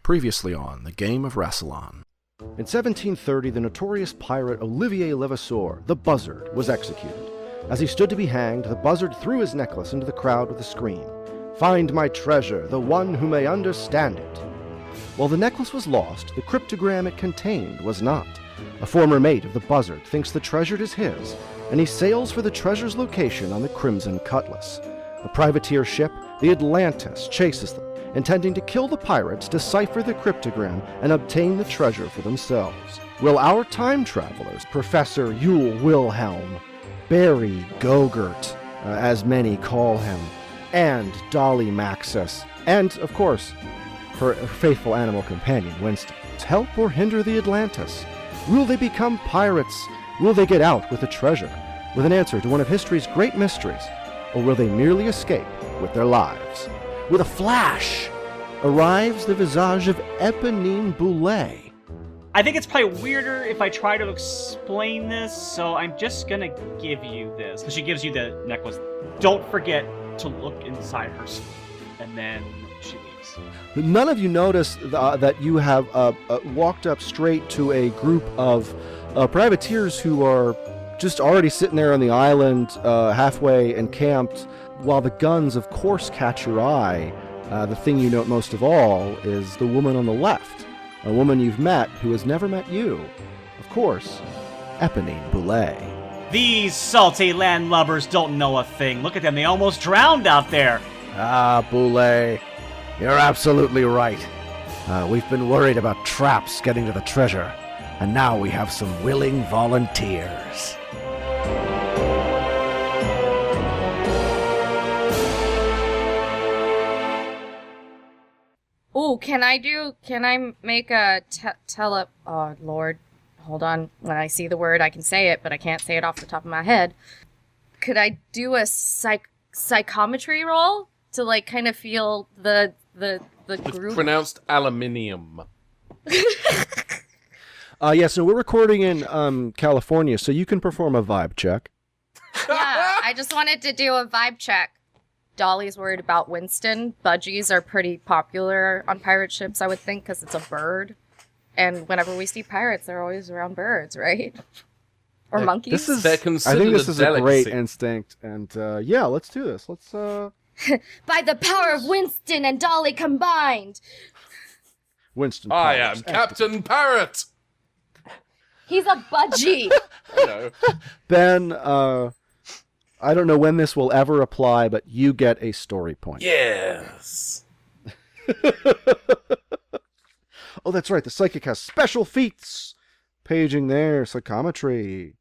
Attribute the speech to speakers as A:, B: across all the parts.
A: Previously on the Game of Rassilon.
B: In 1730, the notorious pirate Olivier Levasseur, the Buzzard, was executed. As he stood to be hanged, the Buzzard threw his necklace into the crowd with a scream, "Find my treasure, the one who may understand it." While the necklace was lost, the cryptogram it contained was not. A former mate of the Buzzard thinks the treasure is his, and he sails for the treasure's location on the Crimson Cutlass. A privateer ship, the Atlantis, chases them, intending to kill the pirates, decipher the cryptogram, and obtain the treasure for themselves. Will our time travelers, Professor Yule Wilhelm, Barry Gogurt, as many call him, and Dolly Maxis, and, of course, her faithful animal companion, Winston, help or hinder the Atlantis? Will they become pirates? Will they get out with the treasure, with an answer to one of history's great mysteries? Or will they merely escape with their lives? With a flash, arrives the visage of Eponine Boulet.
C: I think it's probably weirder if I try to explain this, so I'm just gonna give you this. Because she gives you the necklace. Don't forget to look inside her sleeve. And then she leaves.
B: None of you notice that you have walked up straight to a group of privateers who are just already sitting there on the island, halfway encamped, while the guns, of course, catch your eye. The thing you note most of all is the woman on the left, a woman you've met who has never met you. Of course, Eponine Boulet.
C: These salty landlubbers don't know a thing. Look at them, they almost drowned out there.
B: Ah, Boulet, you're absolutely right. We've been worried about traps getting to the treasure, and now we have some willing volunteers.
D: Oh, can I make a oh, Lord, hold on. When I see the word, I can say it, but I can't say it off the top of my head. Could I do a psychometry roll to, like, kind of feel the group?
E: It's pronounced aluminium.
B: Yeah, so we're recording in California, so you can perform a vibe check.
D: Yeah, I just wanted to do a vibe check. Dolly's worried about Winston. Budgies are pretty popular on pirate ships, I would think, because it's a bird. And whenever we see pirates, they're always around birds, right? Or monkeys.
E: They're
B: I
E: considered
B: think this is a great
E: delicacy.
B: instinct, and yeah, let's do this. Let's
D: By the power of Winston and Dolly combined!
B: Winston.
E: I
B: Powers.
E: am Captain Parrot.
D: He's a budgie!
E: You know.
B: Ben, I don't know when this will ever apply, but you get a story point.
E: Yes.
B: Oh, that's right. The psychic has special feats. Paging there, psychometry.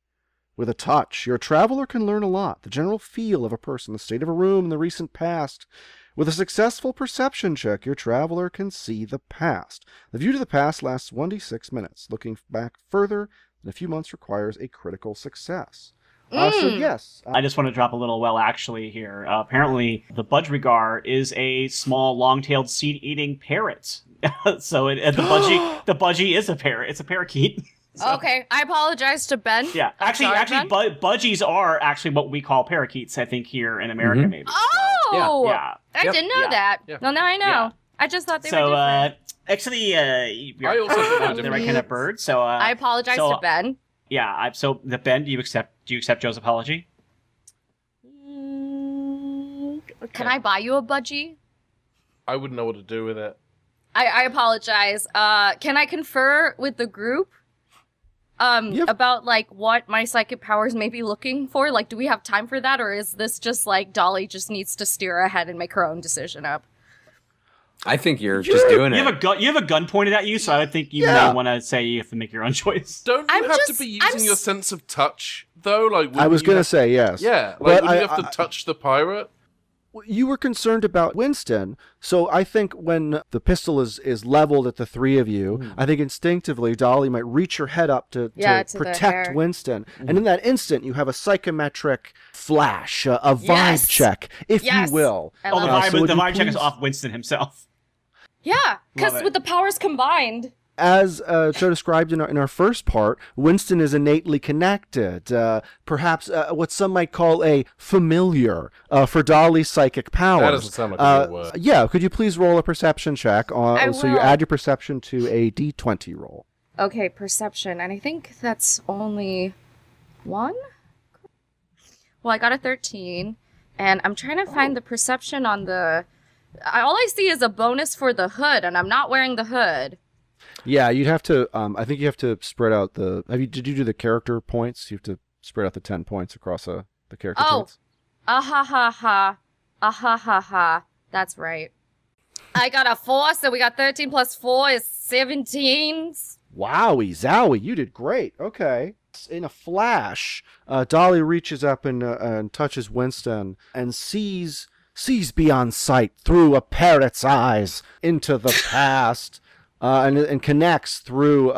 B: With a touch, your traveler can learn a lot. The general feel of a person, the state of a room in the recent past. With a successful perception check, your traveler can see the past. The view to the past lasts 1d6 minutes. Looking back further than a few months requires a critical success. So yes.
C: I just want to drop a little well actually here. Apparently, the budgerigar is a small, long-tailed, seed-eating parrot. So the budgie is a parrot. It's a parakeet. So,
D: okay, I apologize to Ben.
C: yeah, actually,
D: Ben?
C: budgies are actually what we call parakeets. I think here in America, maybe.
D: Oh,
C: Yeah.
D: I didn't know that.
E: Yeah.
D: Well, now I know.
C: Yeah.
D: I just thought they
C: So,
D: were different.
C: actually,
E: I also think they're
C: the right kind of bird. So,
D: I apologize to Ben.
C: Yeah. So, the Ben, do you accept Joe's apology?
D: Can I buy you a budgie?
E: I wouldn't know what to do with it.
D: I apologize. Can I confer with the group? About, like, what my psychic powers may be looking for? Like, do we have time for that, or is this just, like, Dolly just needs to steer ahead and make her own decision up?
F: I think you're just doing it.
C: You have a gun pointed at you, so I think you may want to say you have to make your own choice.
E: Don't you have to be using your sense of touch, though? Like,
B: I was going to say yes.
E: Yeah,
B: But
E: like, you have to touch the pirate?
B: You were concerned about Winston, so I think when the pistol is leveled at the three of you, I think instinctively Dolly might reach her head up to protect Winston. And in that instant, you have a psychometric flash, a vibe check, if you will.
C: The vibe check is off Winston himself.
D: Yeah, because with the powers combined,
B: As Joe described in our first part, Winston is innately connected, perhaps what some might call a familiar for Dolly's psychic powers.
E: That doesn't sound like a good word.
B: Yeah, could you please roll a perception check? So you
D: will.
B: add your perception to a d20 roll.
D: Okay, perception, and I think that's only one? Well, I got a 13, and I'm trying to find the perception on the... all I see is a bonus for the hood, and I'm not wearing the hood.
B: Yeah, you'd have to. I think you have to spread out the. Did you do the character points? You have to spread out the 10 points across the character points.
D: Ah ha ha ha, ah ha ha ha. That's right. I got a 4, so we got 13 plus 4 is 17.
B: Wowie zowie, you did great. Okay. In a flash, Dolly reaches up and touches Winston and sees beyond sight through a parrot's eyes into the past. And connects through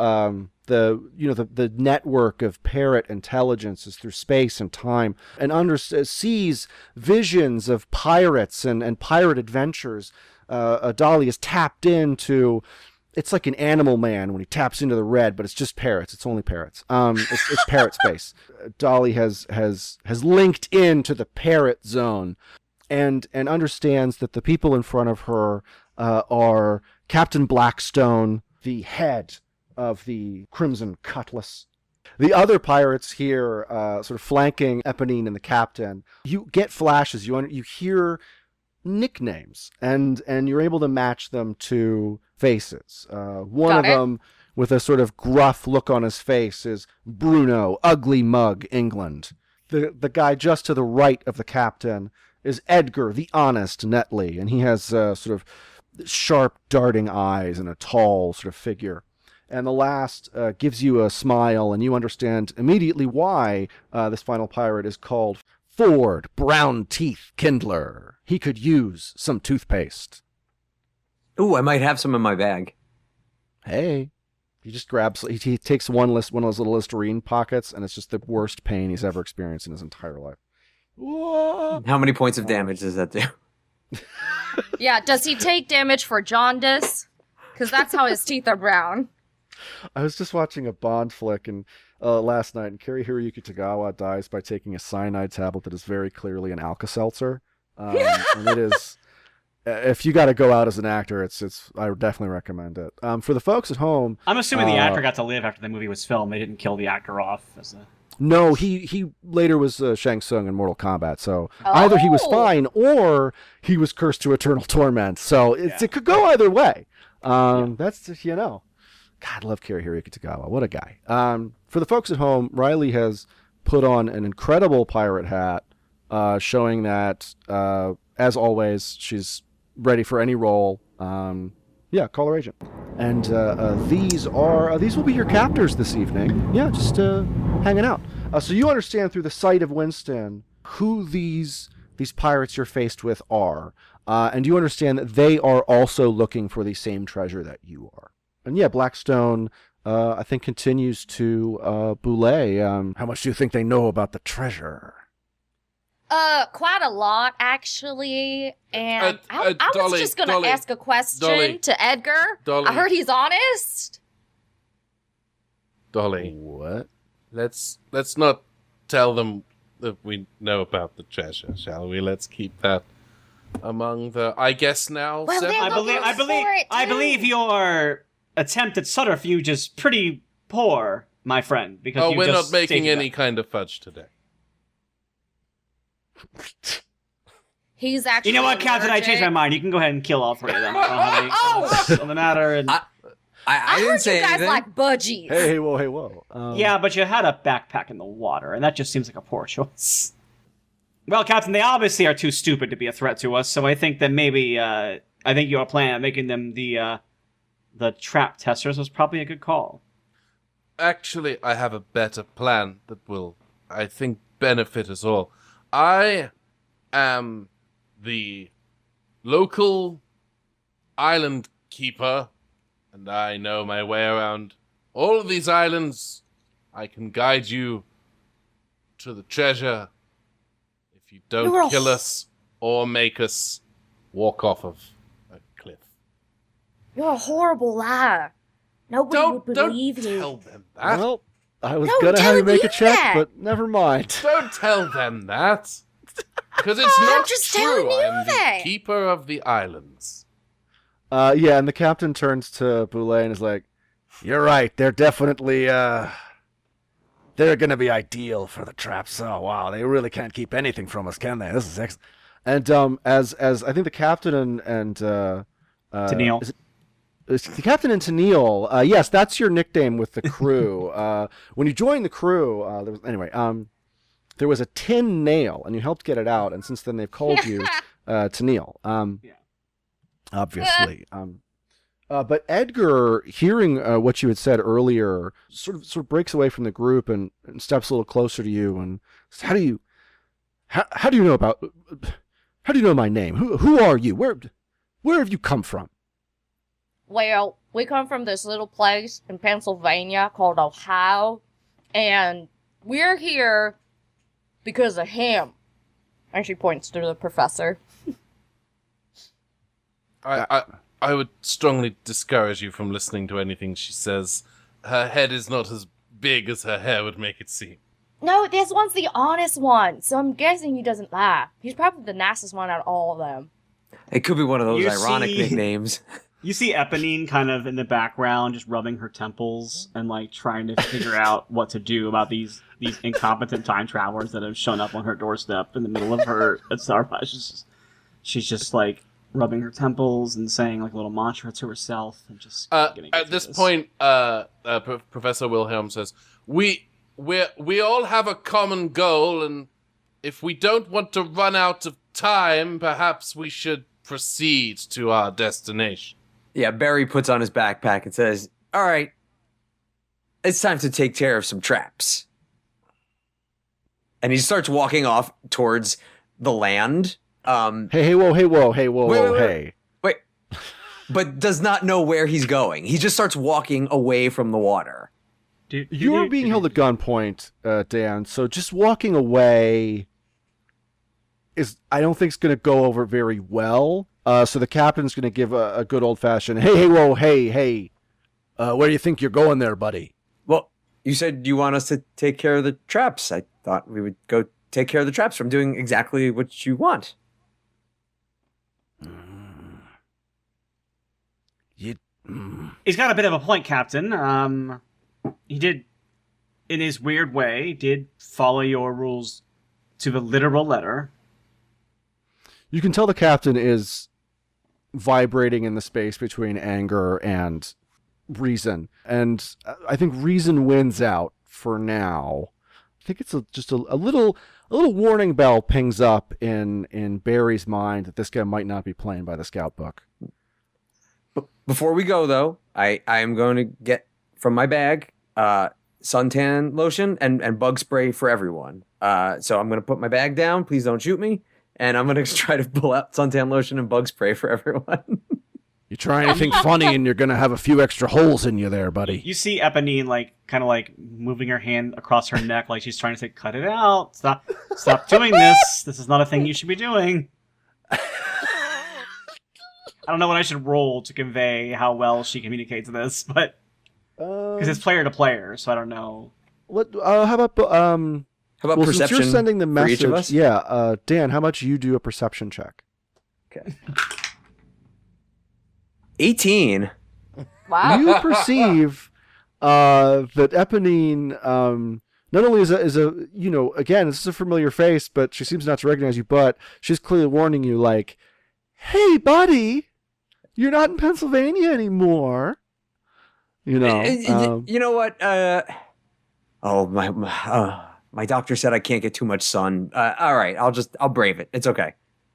B: the network of parrot intelligences through space and time, and sees visions of pirates and pirate adventures. Dolly is tapped into. It's like an Animal Man when he taps into the red, but it's just parrots. It's only parrots. It's parrot space. Dolly has linked into the parrot zone, and understands that the people in front of her are Captain Blackstone, the head of the Crimson Cutlass. The other pirates here, sort of flanking Eponine and the captain, you get flashes, you hear nicknames, and you're able to match them to faces. One of them, with a sort of gruff look on his face, is Bruno, Ugly Mug, England. The guy just to the right of the captain is Edgar, the Honest, Netley, and he has sort of sharp darting eyes and a tall sort of figure. And the last gives you a smile, and you understand immediately why this final pirate is called Ford Brown Teeth Kindler. He could use some toothpaste.
F: Ooh, I might have some in my bag.
B: Hey, he just grabs. He takes one of those little Listerine pockets, and it's just the worst pain he's ever experienced in his entire life. Whoa.
F: How many points of damage does that do?
D: Yeah, does he take damage for jaundice? Because that's how his teeth are brown.
B: I was just watching a Bond flick last night, and Cary Hiroyuki Tagawa dies by taking a cyanide tablet that is very clearly an Alka-Seltzer. And it is, if you got to go out as an actor, I would definitely recommend it. For the folks at home,
C: I'm assuming the actor got to live after the movie was filmed. They didn't kill the actor off.
B: No, he later was Shang Tsung in Mortal Kombat, so either he was fine or he was cursed to eternal torment. So it could go either way. That's God, I love Cary Hiroyuki Tagawa. What a guy. For the folks at home, Riley has put on an incredible pirate hat, showing that, as always, she's ready for any role. Call her agent. And these will be your captors this evening. Yeah, just hanging out. So you understand through the sight of Winston who these pirates you're faced with are, and you understand that they are also looking for the same treasure that you are. And yeah, Blackstone, I think, continues to boule. How much do you think they know about the treasure?
D: Quite a lot, actually. And I was
E: Dolly,
D: just gonna ask a question to Edgar.
E: Dolly.
D: I heard he's honest.
E: Dolly,
B: What?
E: let's not tell them that we know about the treasure, shall we? Let's keep that among the, I guess now.
D: Well,
E: seven-
C: I believe your attempt at subterfuge is pretty poor, my friend. Because
E: we're
C: just
E: not making
C: stated
E: any kind of fudge today.
D: He's actually.
C: You know what, Captain? I changed my mind. You can go ahead and kill all three of them. I don't have any comments on the matter. And
F: I didn't
D: heard
F: say
D: you guys
F: anything.
D: like budgies.
B: Hey, whoa.
C: yeah, but you had a backpack in the water, and that just seems like a poor choice. Well, Captain, they obviously are too stupid to be a threat to us, so I think that maybe I think your plan of making them the trap testers was probably a good call.
E: Actually, I have a better plan that will, I think, benefit us all. I am the local island keeper, and I know my way around all of these islands. I can guide you to the treasure if you don't kill us or make us walk off of a cliff.
D: You're a horrible liar. Nobody
E: Don't
D: would believe you.
E: tell them that.
B: Well, I was
D: No,
B: gonna have you
D: telling
B: make a
D: you
B: check,
D: that.
B: but never mind.
E: Don't tell them that. Because it's
D: I'm
E: not
D: just
E: true.
D: telling you
E: I'm
D: that.
E: the keeper of the islands.
B: Yeah, and the captain turns to Boulay and is like, "You're right. They're definitely they're gonna be ideal for the traps. Oh wow, they really can't keep anything from us, can they? This is excellent." And as I think the captain and
C: Tennille.
B: the captain and Tennille, yes, that's your nickname with the crew. When you joined the crew, there was a tin nail, and you helped get it out, and since then they've called you Tennille. Obviously. But Edgar, hearing what you had said earlier, sort of breaks away from the group and steps a little closer to you and says, how do you know my name? Who are you? Where have you come from?
D: Well, we come from this little place in Pennsylvania called Ohio, and we're here because of him. And she points to the professor.
E: I would strongly discourage you from listening to anything she says. Her head is not as big as her hair would make it seem.
D: No, this one's the honest one, so I'm guessing he doesn't lie. He's probably the nicest one out of all of them.
F: It could be one of those
C: You
F: ironic
C: see-
F: nicknames.
C: You see Eponine kind of in the background, just rubbing her temples and like trying to figure out what to do about these incompetent time travelers that have shown up on her doorstep in the middle of her at Starbucks. She's just like rubbing her temples and saying like a little mantra to herself and just.
E: At this point, Professor Wilhelm says, "We all have a common goal, and if we don't want to run out of time, perhaps we should proceed to our destination."
F: Yeah, Barry puts on his backpack and says, "All right, it's time to take care of some traps." And he starts walking off towards the land.
B: Hey, whoa,
F: Wait.
B: hey.
F: Wait, but does not know where he's going. He just starts walking away from the water.
B: You're being held at gunpoint, Dan, so just walking away I don't think it's going to go over very well. So the captain's going to give a good old-fashioned, hey, where do you think you're going there, buddy?
F: Well, you said you want us to take care of the traps. I thought we would go take care of the traps from doing exactly what you want.
C: He's got a bit of a point, Captain. He did, in his weird way, follow your rules to the literal letter.
B: You can tell the captain is vibrating in the space between anger and reason. And I think reason wins out for now. I think it's just a little warning bell pings up in Barry's mind that this guy might not be playing by the scout book.
F: Before we go, though, I am going to get from my bag suntan lotion and bug spray for everyone. So I'm going to put my bag down. Please don't shoot me. And I'm going to try to pull out suntan lotion and bug spray for everyone.
B: You try anything funny and you're going to have a few extra holes in you there, buddy.
C: You see Eponine kind of moving her hand across her neck like she's trying to say, cut it out. Stop doing this. This is not a thing you should be doing. I don't know what I should roll to convey how well she communicates this, but because it's player to player, so I don't know.
B: How about
F: perception
B: since you're sending the
F: for
B: message,
F: each of us?
B: yeah, Dan, how about you do a perception check?
F: Okay. 18.
D: Wow.
B: You perceive that Eponine not only is a again, this is a familiar face, but she seems not to recognize you, but she's clearly warning you like, hey, buddy, you're not in Pennsylvania anymore. You know.
F: You know what? My doctor said I can't get too much sun. All right, I'll brave it. It's okay.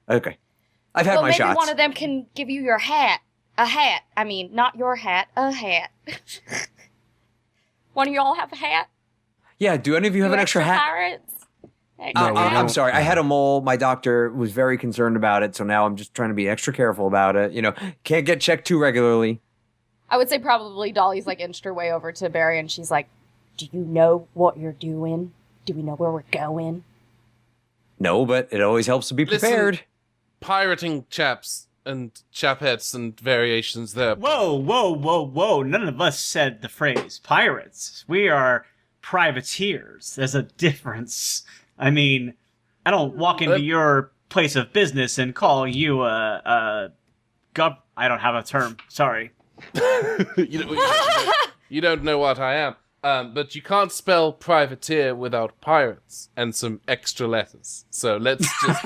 F: Okay. I've had
D: Well,
F: my
D: maybe
F: shots.
D: one of them can give you your hat. A hat. I mean, not your hat, a hat. One of y'all have a hat?
F: Yeah, do any of you have
D: You
F: an extra hat?
D: Pirates?
B: No, we
F: I'm
B: don't.
F: sorry. I had a mole. My doctor was very concerned about it, so now I'm just trying to be extra careful about it. You know, can't get checked too regularly.
D: I would say probably Dolly's inched her way over to Barry and she's like, do you know what you're doing? Do we know where we're going?
F: No, but it always helps to be
E: Listen,
F: prepared.
E: Pirating chaps, and chapettes and variations there.
C: Whoa, whoa, whoa, whoa. None of us said the phrase pirates. We are privateers. There's a difference. I mean, I don't walk into your place of business and call you I don't have a term. Sorry.
E: You don't know what I am. But you can't spell privateer without pirates and some extra letters. So let's just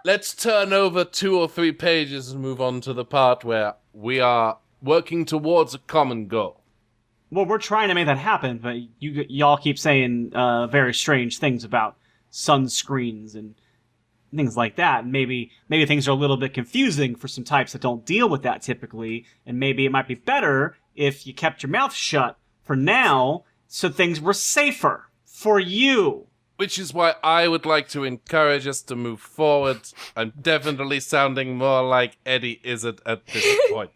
E: let's turn over 2 or 3 pages and move on to the part where we are working towards a common goal.
C: Well, we're trying to make that happen, but y'all keep saying very strange things about sunscreens and things like that. Maybe things are a little bit confusing for some types that don't deal with that typically, and maybe it might be better if you kept your mouth shut for now so things were safer for you.
E: Which is why I would like to encourage us to move forward. I'm definitely sounding more like Eddie Izzard at this point.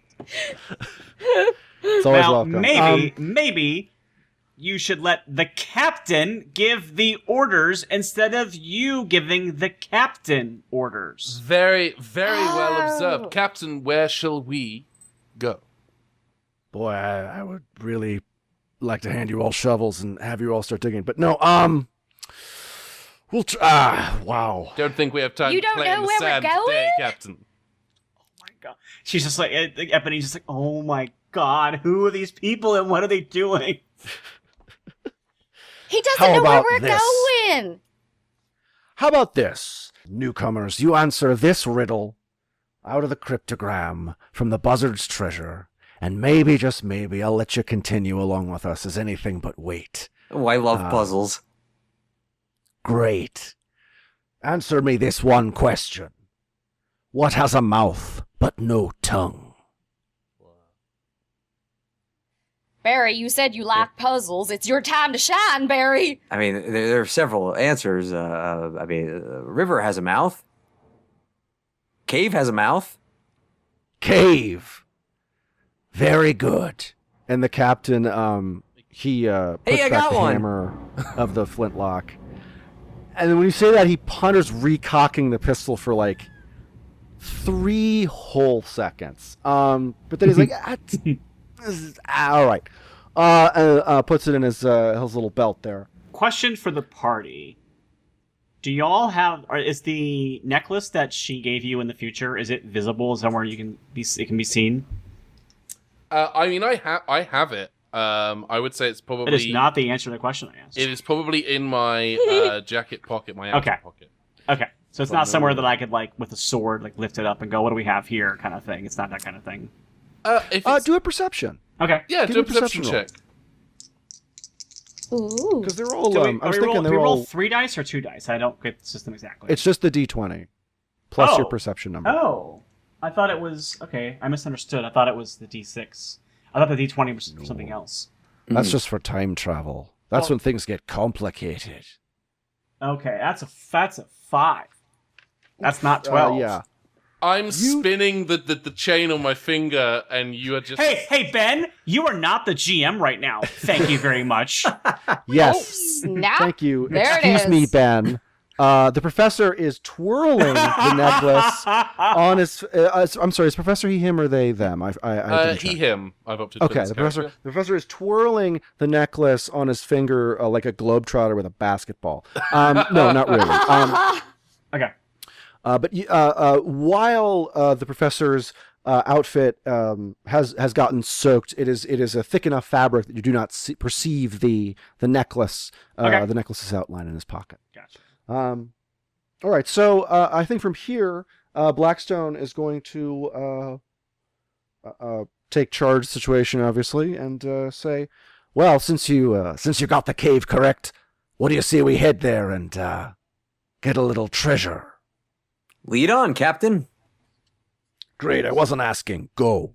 B: It's always
C: Now,
B: welcome.
C: maybe you should let the captain give the orders instead of you giving the captain orders.
E: Very, very well observed. Captain, where shall we go?
B: Boy, I would really like to hand you all shovels and have you all start digging. But no, we'll wow.
E: Don't think we have time
D: You
E: to
D: don't
E: play
D: know
E: in the
D: where we're
E: sand today,
D: going?
E: Captain.
C: Oh my god. She's just like, Ebony's just like, oh my god, who are these people and what are they doing?
D: He doesn't
B: How
D: know where
B: about
D: we're
B: this?
D: going.
B: How about this? Newcomers, you answer this riddle out of the cryptogram from the Buzzard's treasure, and maybe, just maybe, I'll let you continue along with us as anything but wait.
F: Oh, I love puzzles.
B: Great. Answer me this one question. What has a mouth but no tongue?
D: Barry, you said you like puzzles. It's your time to shine, Barry.
F: I mean, there are several answers. River has a mouth. Cave has a mouth.
B: Cave. Very good. And the captain, he puts
F: I
B: back
F: got
B: the
F: one.
B: hammer of the flintlock. And then when you say that, he ponders recocking the pistol for like 3 whole seconds. But then he's like, all right. And puts it in his little belt there.
C: Question for the party. Do y'all have, or is the necklace that she gave you in the future, is it visible somewhere it can be seen?
E: I mean, I have it. I would say it's probably...
C: It is not the answer to the question I asked.
E: It is probably in my jacket pocket, my outer pocket.
C: Okay. So it's not somewhere that I could, like, with a sword, like, lift it up and go, what do we have here, kind of thing. It's not that kind of thing.
B: Do a perception.
C: Okay.
E: Yeah,
B: Give
E: do a
B: me a perception
E: perception check.
D: Ooh.
B: Because they're all,
C: Do we,
B: I was thinking
C: do
B: they're
C: we roll
B: all...
C: 3 dice or 2 dice? I don't get the system exactly.
B: It's just the D20 plus
C: Oh.
B: your perception number.
C: Oh. I thought it was... Okay, I misunderstood. I thought it was the D6. I thought the D20 was something else.
B: That's just for time travel. That's
C: Oh.
B: when things get complicated.
C: Okay, that's a 5. That's not 12.
B: Yeah.
E: I'm spinning the chain on my finger, and you are just...
C: Hey, Ben, you are not the GM right now. Thank you very much.
B: Yes.
D: Snap.
B: Thank you.
D: There it
B: Excuse me,
D: is.
B: Ben. The professor is twirling the necklace on his... I'm sorry, is professor he, him, or they, them? I didn't
E: he,
B: check.
E: him. I've opted for
B: Okay,
E: this
B: the
E: character.
B: professor is twirling the necklace on his finger like a globetrotter with a basketball. No, not really.
C: Okay.
B: But while the professor's outfit has gotten soaked, it is a thick enough fabric that you do not perceive the necklace,
C: Okay.
B: the necklace's outline in his pocket.
C: Gotcha.
B: All right, so I think from here, Blackstone is going to take charge of the situation, obviously, and say, "Well, since you got the cave correct, what do you say we head there and get a little treasure?"
F: Lead on, Captain.
B: Great, I wasn't asking. Go.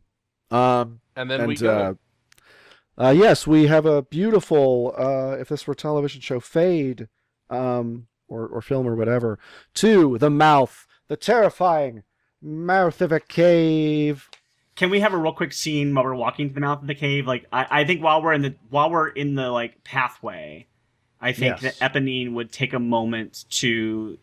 E: And then we go.
B: Yes, we have a beautiful, if this were a television show, fade, or film or whatever, to the mouth, the terrifying mouth of a cave.
C: Can we have a real quick scene while we're walking to the mouth of the cave? Like, I think while we're in the like pathway, I think
B: Yes.
C: that Eponine would take a moment to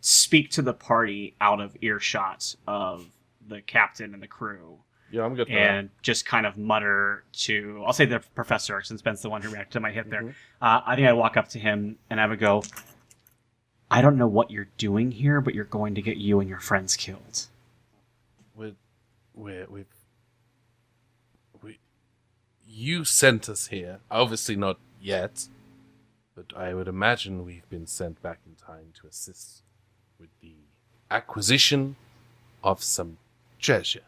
C: speak to the party out of earshot of the captain and the crew.
E: Yeah, I'm good for
C: And just kind of mutter to, I'll say the professor, since Ben's the one who reacted to my hit there. I think I'd walk up to him and I would go, I don't know what you're doing here, but you're going to get you and your friends killed.
E: You sent us here. Obviously not yet, but I would imagine we've been sent back in time to assist with the acquisition of some treasure.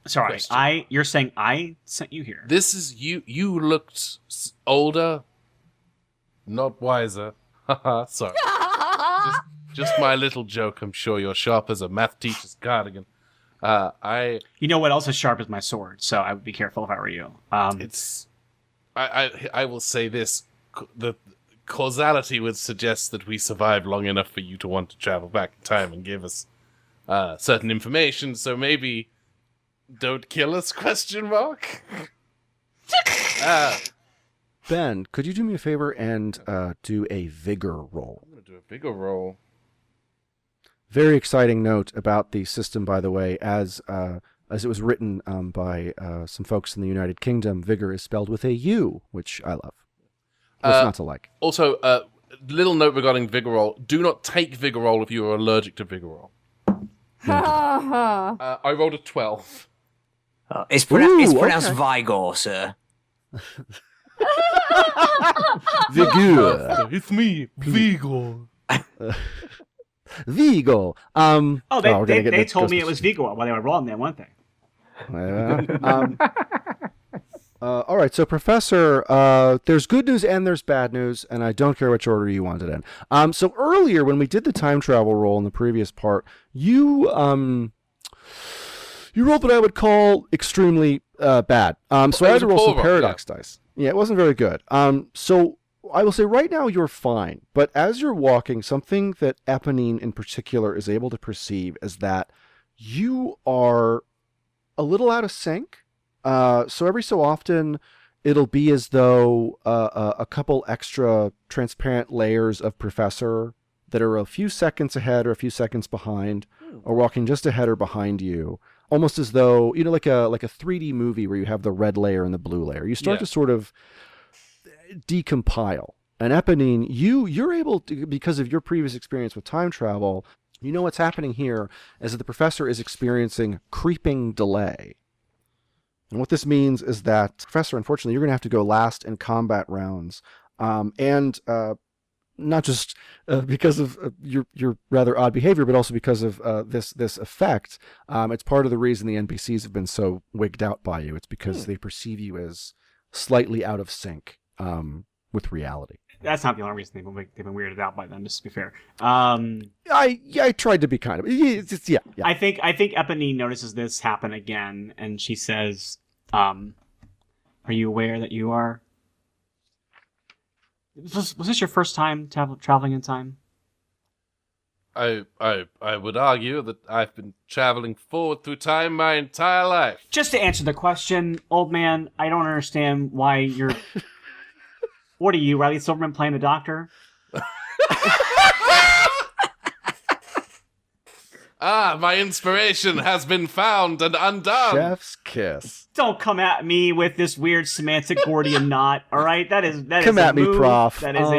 C: Sorry,
E: Question.
C: you're saying I sent you here?
E: This is you. You looked older, not wiser. Haha, sorry. just my little joke. I'm sure you're sharp as a math teacher's cardigan.
C: You know what else is sharp as my sword, so I would be careful if I were you.
E: I will say this: the causality would suggest that we survived long enough for you to want to travel back in time and give us certain information. So maybe don't kill us? Question mark.
B: Ben, could you do me a favor and do a vigor roll?
E: I'm gonna do a bigger roll.
B: Very exciting note about the system, by the way, as it was written by some folks in the United Kingdom. Vigor is spelled with a U, which I love. What's not to like?
E: Also, little note regarding Vigorol. Do not take Vigorol if you are allergic to Vigorol. I rolled a 12.
F: It's
B: Ooh,
F: pronounced
B: okay.
F: Vigor, sir.
B: Vigor.
E: It's me, Vigor.
B: Vigo.
C: They told me it was Vigor while they were wrong then, weren't they?
B: All right, so Professor, there's good news and there's bad news, and I don't care which order you want it in. So earlier, when we did the time travel roll in the previous part, you rolled what I would call extremely bad. So I had to roll some paradox dice. Yeah, it wasn't very good. So I will say right now you're fine, but as you're walking, something that Eponine in particular is able to perceive is that you are a little out of sync. So every so often, it'll be as though a couple extra transparent layers of Professor that are a few seconds ahead or a few seconds behind, or walking just ahead or behind you, almost as though, you know, like a 3D movie where you have the red layer and the blue layer. You start to sort of decompile. And Eponine, you're able to, because of your previous experience with time travel, you know what's happening here is that the Professor is experiencing creeping delay. And what this means is that, Professor, unfortunately, you're going to have to go last in combat rounds. And not just because of your rather odd behavior, but also because of this effect. It's part of the reason the NPCs have been so wigged out by you. It's because they perceive you as slightly out of sync with reality.
C: That's not the only reason they've been weirded out by them, just to be fair.
B: I tried to be kind of... Yeah.
C: I think Eponine notices this happen again, and she says, are you aware that you are... Was this your first time traveling in time?
E: I would argue that I've been traveling forward through time my entire life.
C: Just to answer the question, old man, I don't understand why you're... What are you, Riley Silverman, playing the Doctor?
E: My inspiration has been found and undone.
B: Chef's kiss.
C: Don't come at me with this weird semantic Gordian knot, all right? That is
B: Come
C: a
B: at me,
C: move.
B: Prof.
C: That is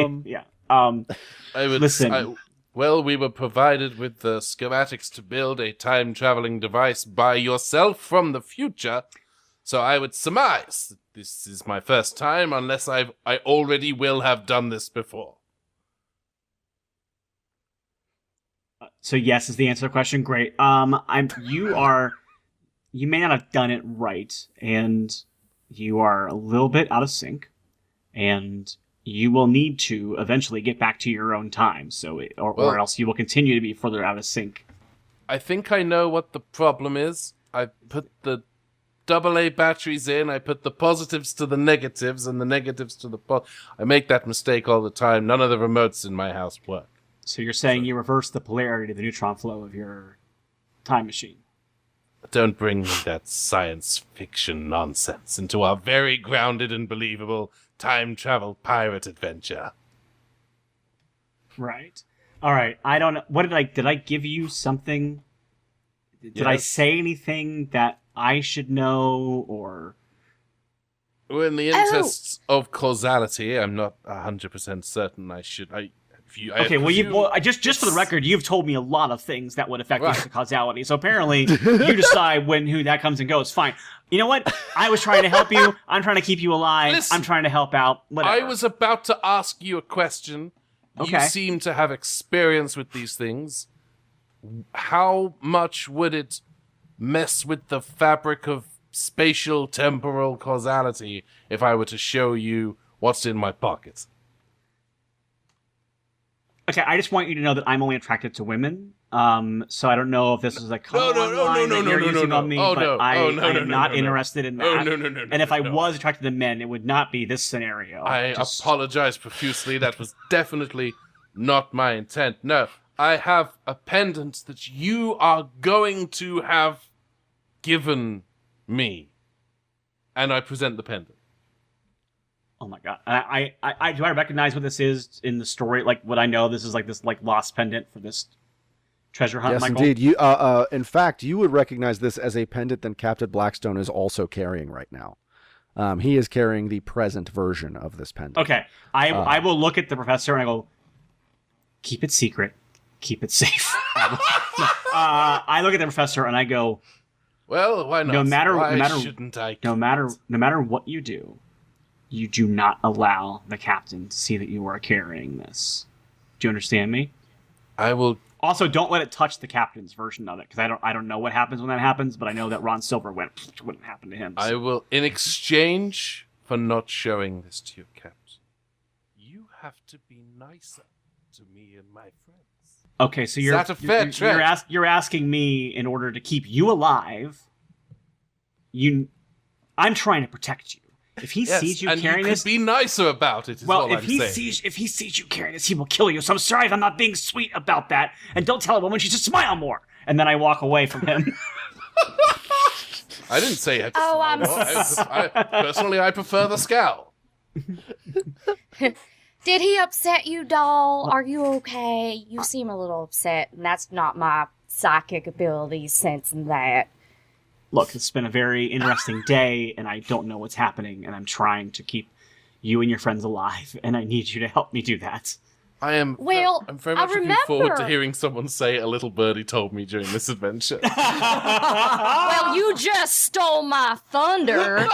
E: I would
C: listen.
E: We were provided with the schematics to build a time-traveling device by yourself from the future, so I would surmise that this is my first time, unless I already will have done this before.
C: So yes is the answer to the question. Great. You may not have done it right, and you are a little bit out of sync, and you will need to eventually get back to your own time. Or else you will continue to be further out of sync.
E: I think I know what the problem is. I put the AA batteries in, I put the positives to the negatives, and the negatives to the I make that mistake all the time. None of the remotes in my house work.
C: So you're saying you reverse the polarity of the neutron flow of your time machine.
E: Don't bring me that science fiction nonsense into our very grounded and believable time travel pirate adventure.
C: Right. All right. I don't know. What did I give you something? Did I say anything that I should know or?
E: Well, in the interests of causality, I'm not 100% certain I should. Just for the record, you've told me a lot of things that would affect the causality. So apparently, you decide who that comes and goes. Fine. You know what? I was trying to help you. I'm trying to keep you alive. Listen,
C: I'm trying to help out. Whatever.
E: I was about to ask you a question.
C: Okay.
E: You seem to have experience with these things. How much would it mess with the fabric of spatial temporal causality if I were to show you what's in my pocket?
C: Okay, I just want you to know that I'm only attracted to women. So I don't know if this is a common line that you're using on me, but I am not interested in that.
E: No.
C: And if I was attracted to men, it would not be this scenario.
E: I apologize profusely. That was definitely not my intent. No, I have a pendant that you are going to have given me. And I present the pendant.
C: Oh my god! Do I recognize what this is in the story? Like, would I know this is this lost pendant for this treasure hunt?
B: Yes,
C: Michael?
B: indeed. You, in fact, you would recognize this as a pendant that Captain Blackstone is also carrying right now. He is carrying the present version of this pendant.
C: Okay, I will look at the professor and I go, keep it secret, keep it safe. I look at the professor and I go,
E: well, why not?
C: No matter
E: shouldn't I?
C: No matter what you do. You do not allow the captain to see that you are carrying this. Do you understand me?
E: I will.
C: Also, don't let it touch the captain's version of it, because I don't know what happens when that happens, but I know that Ron Silver wouldn't happen to him. So.
E: I will, in exchange for not showing this to your captain, you have to be nicer to me and my friends.
C: Okay, so
E: Is that a fair trade?
C: You're asking me in order to keep you alive. I'm trying to protect you. If he sees you carrying this,
E: be nicer about it.
C: If he sees you carrying this, he will kill you. So I'm sorry if I'm not being sweet about that. And don't tell a woman she should smile more. And then I walk away from him.
E: I didn't say it.
D: I'm.
E: I prefer the scowl.
D: Did he upset you, doll? Are you okay? You seem a little upset, and that's not my psychic abilities sensing that.
C: Look, it's been a very interesting day, and I don't know what's happening, and I'm trying to keep you and your friends alive, and I need you to help me do that.
E: I'm very much looking forward to hearing someone say a little birdie told me during this adventure.
D: Well, you just stole my thunder.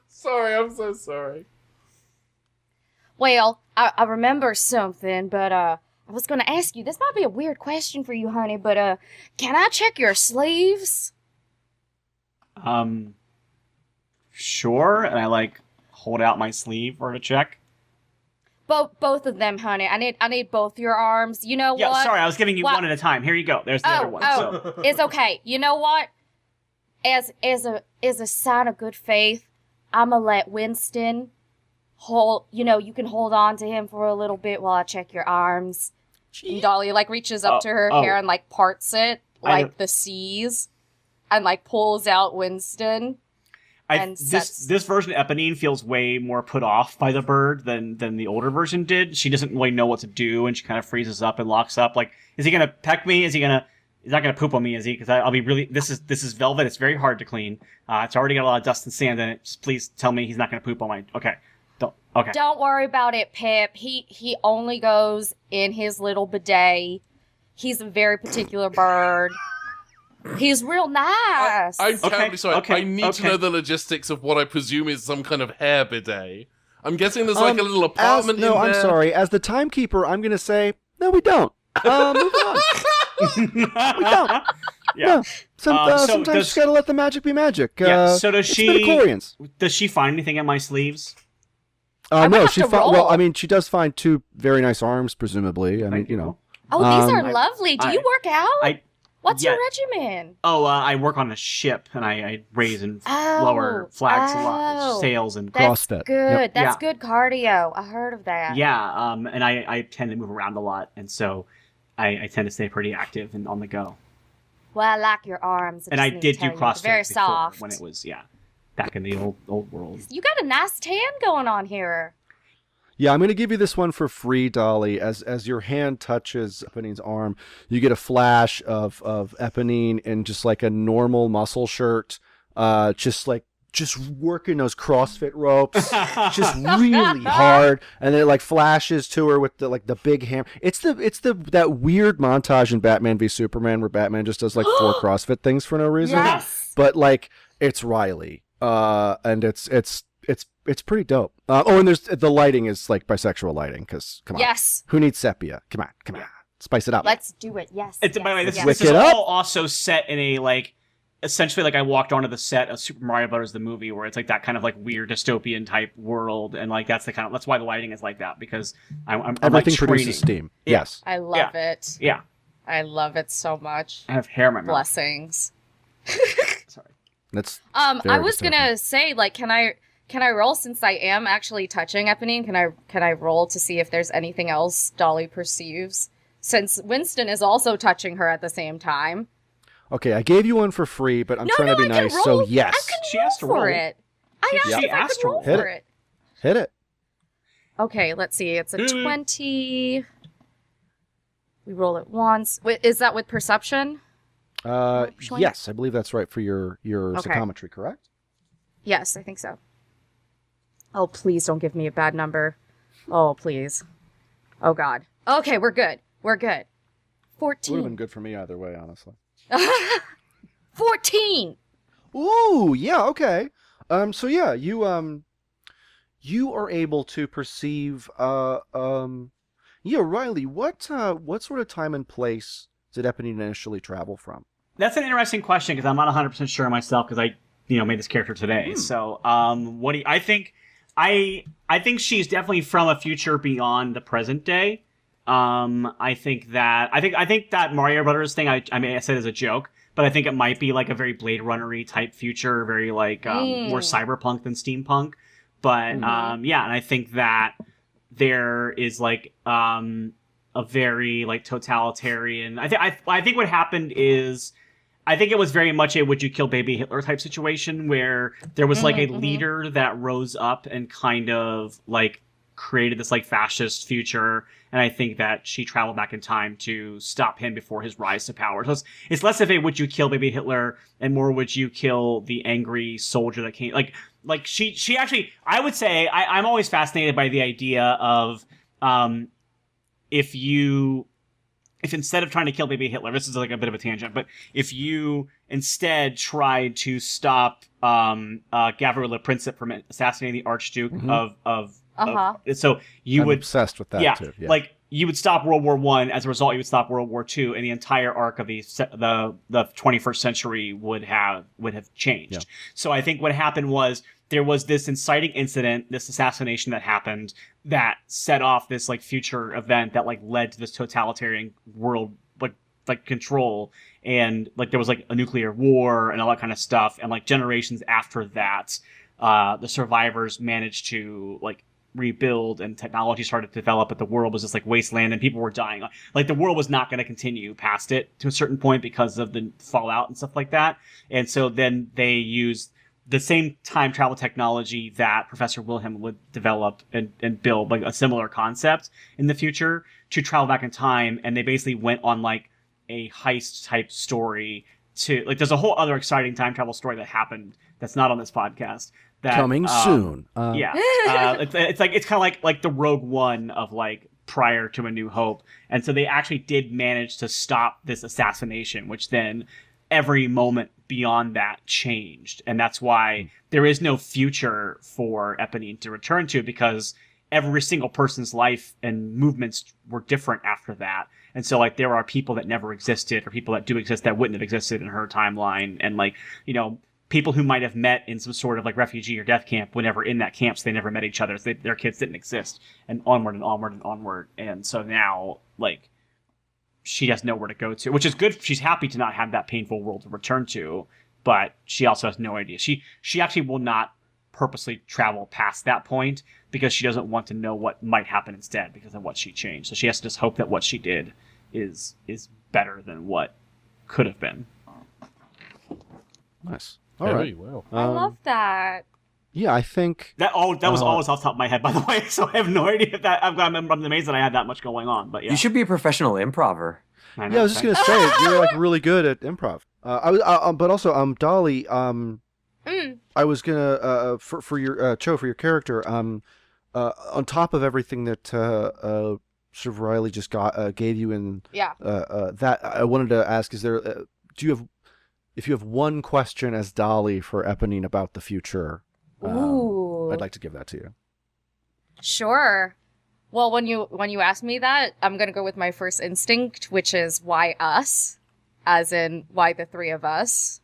E: Sorry, I'm so sorry.
D: Well, I remember something, but I was going to ask you, this might be a weird question for you, honey, but can I check your sleeves?
C: Sure. And I hold out my sleeve for her to check.
D: Both of them, honey. I need both your arms. You know what?
C: Yeah, sorry, I was giving you one at a time. Here you go. There's the other one. So.
D: It's okay. You know what? As a sign of good faith, I'ma let Winston hold. You can hold on to him for a little bit while I check your arms. And Dolly reaches up to her hair and parts it the seas. And pulls out Winston.
C: This version of Eponine feels way more put off by the bird than the older version did. She doesn't really know what to do, and she kind of freezes up and locks up. Is he gonna peck me? He's not gonna poop on me, is he? Because I'll be really. This is velvet. It's very hard to clean. It's already got a lot of dust and sand in it. Just please tell me he's not gonna poop on my. Okay. Don't
D: worry about it, Pip. He only goes in his little bidet. He's a very particular bird. He's real nice.
E: I'm terribly sorry. I need to know the logistics of what I presume is some kind of hair bidet. I'm guessing there's a little apartment in there.
B: No, I'm sorry. As the timekeeper, I'm going to say, no, we don't. Move on. We don't.
C: Yeah.
B: No. Sometimes you just got to let the magic be magic.
C: So does she find anything in my sleeves?
B: No, she does find two very nice arms, presumably.
D: Oh, these are lovely. Do you work out? What's your regimen?
C: I work on a ship, and I raise and lower flags a lot, sails and
B: CrossFit.
D: Good.
B: Yep.
D: That's good cardio. I heard of that.
C: Yeah, and I tend to move around a lot, and so I tend to stay pretty active and on the go.
D: Well, I like your arms.
C: And I did do CrossFit
D: very
C: before
D: soft.
C: When it was back in the old world.
D: You got a nice tan going on here.
B: Yeah, I'm going to give you this one for free, Dolly. As your hand touches Eponine's arm, you get a flash of Eponine in just like a normal muscle shirt, just working those CrossFit ropes, just really hard, and then it like flashes to her with the big hammer. It's that weird montage in Batman v Superman where Batman just does like 4 CrossFit things for no reason.
D: Yes.
B: But like it's Riley, and it's pretty dope. And there's the lighting is like bisexual lighting because come on,
D: Yes.
B: who needs sepia? Come on, spice it up.
D: Let's do it. Yes.
C: By the way, this
B: Wick
C: is
B: it up.
C: all also set in a like. Essentially, like I walked onto the set of Super Mario Bros. The movie, where it's like that kind of like weird dystopian type world, and like that's why the lighting is like that because I'm
B: Everything
C: like
B: produces steam.
C: Yeah.
B: Yes.
D: I love it.
C: Yeah,
D: I love it so much.
C: I have hair in my mouth.
D: Blessings.
C: Sorry.
B: That's
D: I
B: very
D: was
B: disturbing.
D: gonna say, like, can I roll since I am actually touching Eponine? Can I roll to see if there's anything else Dolly perceives? Since Winston is also touching her at the same time.
B: Okay, I gave you one for free, but I'm trying to be
D: I can
B: nice,
D: roll.
B: so yes.
D: I can
C: She
D: roll
C: asked to
D: for
C: roll.
D: it. I asked
C: She
D: if I
C: asked
D: could
C: to
D: roll
C: roll.
B: Hit
D: for
B: it.
D: it.
B: Hit it.
D: Okay, let's see. It's a
C: Hit it.
D: 20. We roll it once. Is that with perception? Showing-
B: Yes, I believe that's right for your
D: Okay.
B: psychometry, correct?
D: Yes, I think so. Oh, please don't give me a bad number. Oh, please. Oh, God. Okay, we're good. We're good.
B: Would have been
D: 14.
B: good for me either way, honestly.
D: 14!
B: Ooh, yeah, okay. So yeah, you are able to perceive yeah, Riley, what sort of time and place did Eponine initially travel from?
C: That's an interesting question because I'm not 100% sure myself because I made this character today. So what do you, I think she's definitely from a future beyond the present day. I think that Mario Brothers thing I said as a joke, but I think it might be like a very Blade Runner-y type future, very like more cyberpunk than steampunk. But yeah, and I think that there is like a very like totalitarian. I think what happened is I think it was very much a would you kill baby Hitler type situation where there was like a leader that rose up and kind of like created this like fascist future, and I think that she traveled back in time to stop him before his rise to power. So it's less of a would you kill baby Hitler and more would you kill the angry soldier that came like she actually I would say I'm always fascinated by the idea of if instead of trying to kill baby Hitler, this is like a bit of a tangent, but if you instead tried to stop Gavrilo the Princip from assassinating the Archduke so you
B: I'm
C: would
B: obsessed with that too. Yeah.
C: like you would stop World War I. As a result, you would stop World War II, and the entire arc of the 21st century would have changed.
B: Yeah.
C: So I think what happened was there was this inciting incident, this assassination that happened that set off this like future event that like led to this totalitarian world like control, and like there was like a nuclear war and all that kind of stuff, and like generations after that, the survivors managed to like rebuild and technology started to develop, but the world was just like wasteland and people were dying. Like the world was not going to continue past it to a certain point because of the fallout and stuff like that. And so then they used the same time travel technology that Professor Wilhelm would develop and build, like a similar concept in the future, to travel back in time. And they basically went on like a heist type story to like, there's a whole other exciting time travel story that happened that's not on this podcast. That,
B: Coming soon.
C: Yeah. It's kind of like the Rogue One of like prior to A New Hope. And so they actually did manage to stop this assassination, which then every moment beyond that changed. And that's why there is no future for Eponine to return to, because every single person's life and movements were different after that. And so like there are people that never existed or people that do exist that wouldn't have existed in her timeline. And like, people who might have met in some sort of like refugee or death camp were never in that camp, so they never met each other. So their kids didn't exist, and onward and onward and onward. And so now, like, she has nowhere to go to, which is good. She's happy to not have that painful world to return to, but she also has no idea. She actually will not purposely travel past that point because she doesn't want to know what might happen instead because of what she changed. So she has to just hope that what she did is better than what could have been.
B: Nice.
E: Very
B: All right.
E: well.
D: I love that.
B: Yeah, I think
C: That was always off the top of my head, by the way. So I have no idea if that. I'm amazed that I had that much going on. But yeah,
F: You should be a professional improver.
C: I know,
B: yeah, I was just gonna say you're like really good at improv. But also, Dolly, I was gonna for your Cho, for your character, on top of everything that sort of Riley just gave you in that I wanted to ask: is there if you have one question as Dolly for Eponine about the future?
D: Ooh.
B: I'd like to give that to you.
D: Sure. Well, when you ask me that, I'm gonna go with my first instinct, which is why us, as in why the three of us.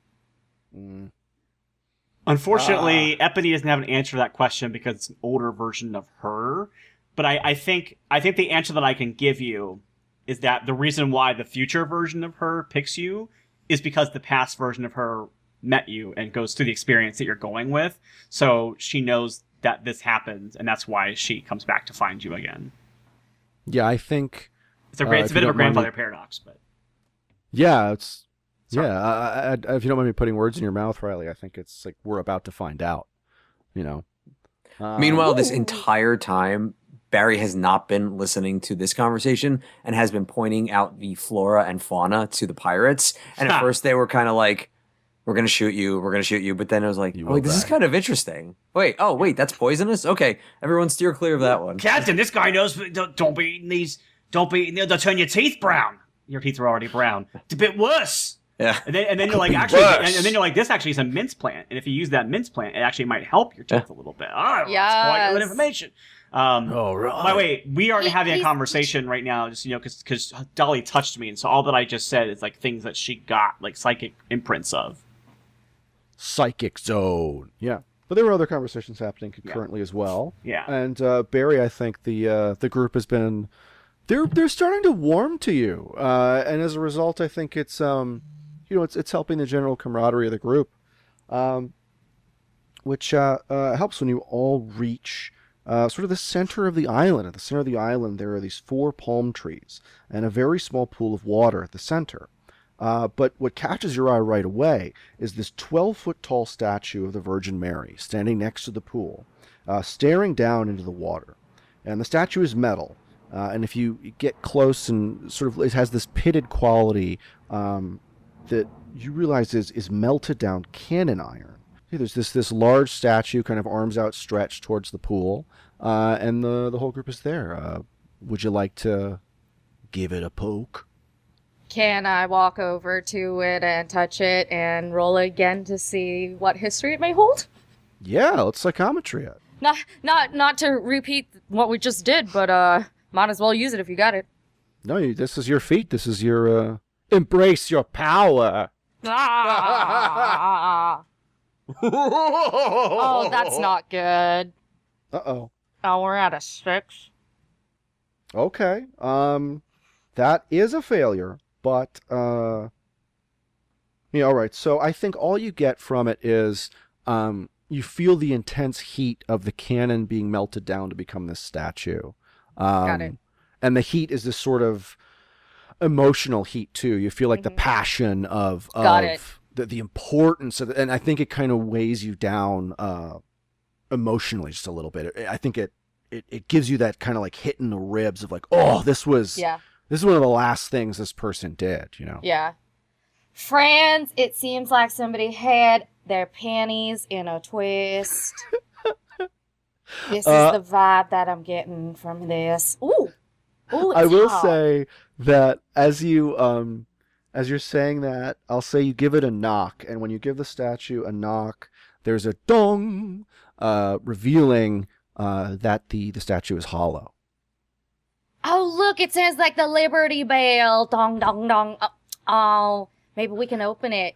C: Unfortunately, Eponine doesn't have an answer to that question because it's an older version of her. But I think the answer that I can give you is that the reason why the future version of her picks you is because the past version of her met you and goes through the experience that you're going with. So she knows that this happens, and that's why she comes back to find you again.
B: Yeah, I think
C: it's a bit of a grandfather paradox, but
B: yeah, it's
C: Sorry.
B: yeah. If you don't mind me putting words in your mouth, Riley, I think it's like we're about to find out. You know.
F: Meanwhile, this entire time, Barry has not been listening to this conversation and has been pointing out the flora and fauna to the pirates. And at first they were kind of like, we're going to shoot you. But then it was like, this is kind of interesting. Wait, that's poisonous? Okay, everyone steer clear of that one.
C: Captain, this guy knows, don't be eating these, they'll turn your teeth brown. Your teeth are already brown. It's a bit worse.
F: Yeah.
C: And then you're like, actually, and then you're like, this actually is a mince plant. And if you use that mince plant, it actually might help your teeth a little bit. Oh, that's quite good information.
B: All right.
C: By the way, we are having a conversation right now, just because Dolly touched me, and so all that I just said is like things that she got, like psychic imprints of.
B: Psychic zone. Yeah, but there were other conversations happening concurrently as well.
C: Yeah.
B: And Barry, I think the group has been they're starting to warm to you, and as a result, I think it's it's helping the general camaraderie of the group, which helps when you all reach. Sort of the center of the island. At the center of the island, there are these 4 palm trees and a very small pool of water at the center. But what catches your eye right away is this 12-foot tall statue of the Virgin Mary standing next to the pool, staring down into the water. And the statue is metal. And if you get close and sort of, it has this pitted quality that you realize is melted down cannon iron. There's this large statue, kind of arms outstretched towards the pool, and the whole group is there. Would you like to give it a poke?
D: Can I walk over to it and touch it and roll again to see what history it may hold?
B: Yeah, let's psychometry it.
D: Not to repeat what we just did, but might as well use it if you got it.
B: No, this is your feat. This is your embrace your power.
D: Ah. Oh, that's not good.
B: Uh-oh.
D: Oh, we're at a 6.
B: Okay. That is a failure, but all right. So I think all you get from it is you feel the intense heat of the cannon being melted down to become this statue.
D: Got it.
B: And the heat is this sort of emotional heat too. You feel like the passion of the importance of it, and I think it kind of weighs you down emotionally just a little bit. I think it gives you that kind of like hit in the ribs of like, oh, this is one of the last things this person did,
D: Yeah. Friends, it seems like somebody had their panties in a twist. This is the vibe that I'm getting from this. Ooh,
B: I will say that as you're saying that, I'll say you give it a knock, and when you give the statue a knock, there's a dong, revealing that the statue is hollow.
D: Oh, look, it says like the Liberty Bell, dong, dong, dong. Oh, maybe we can open it.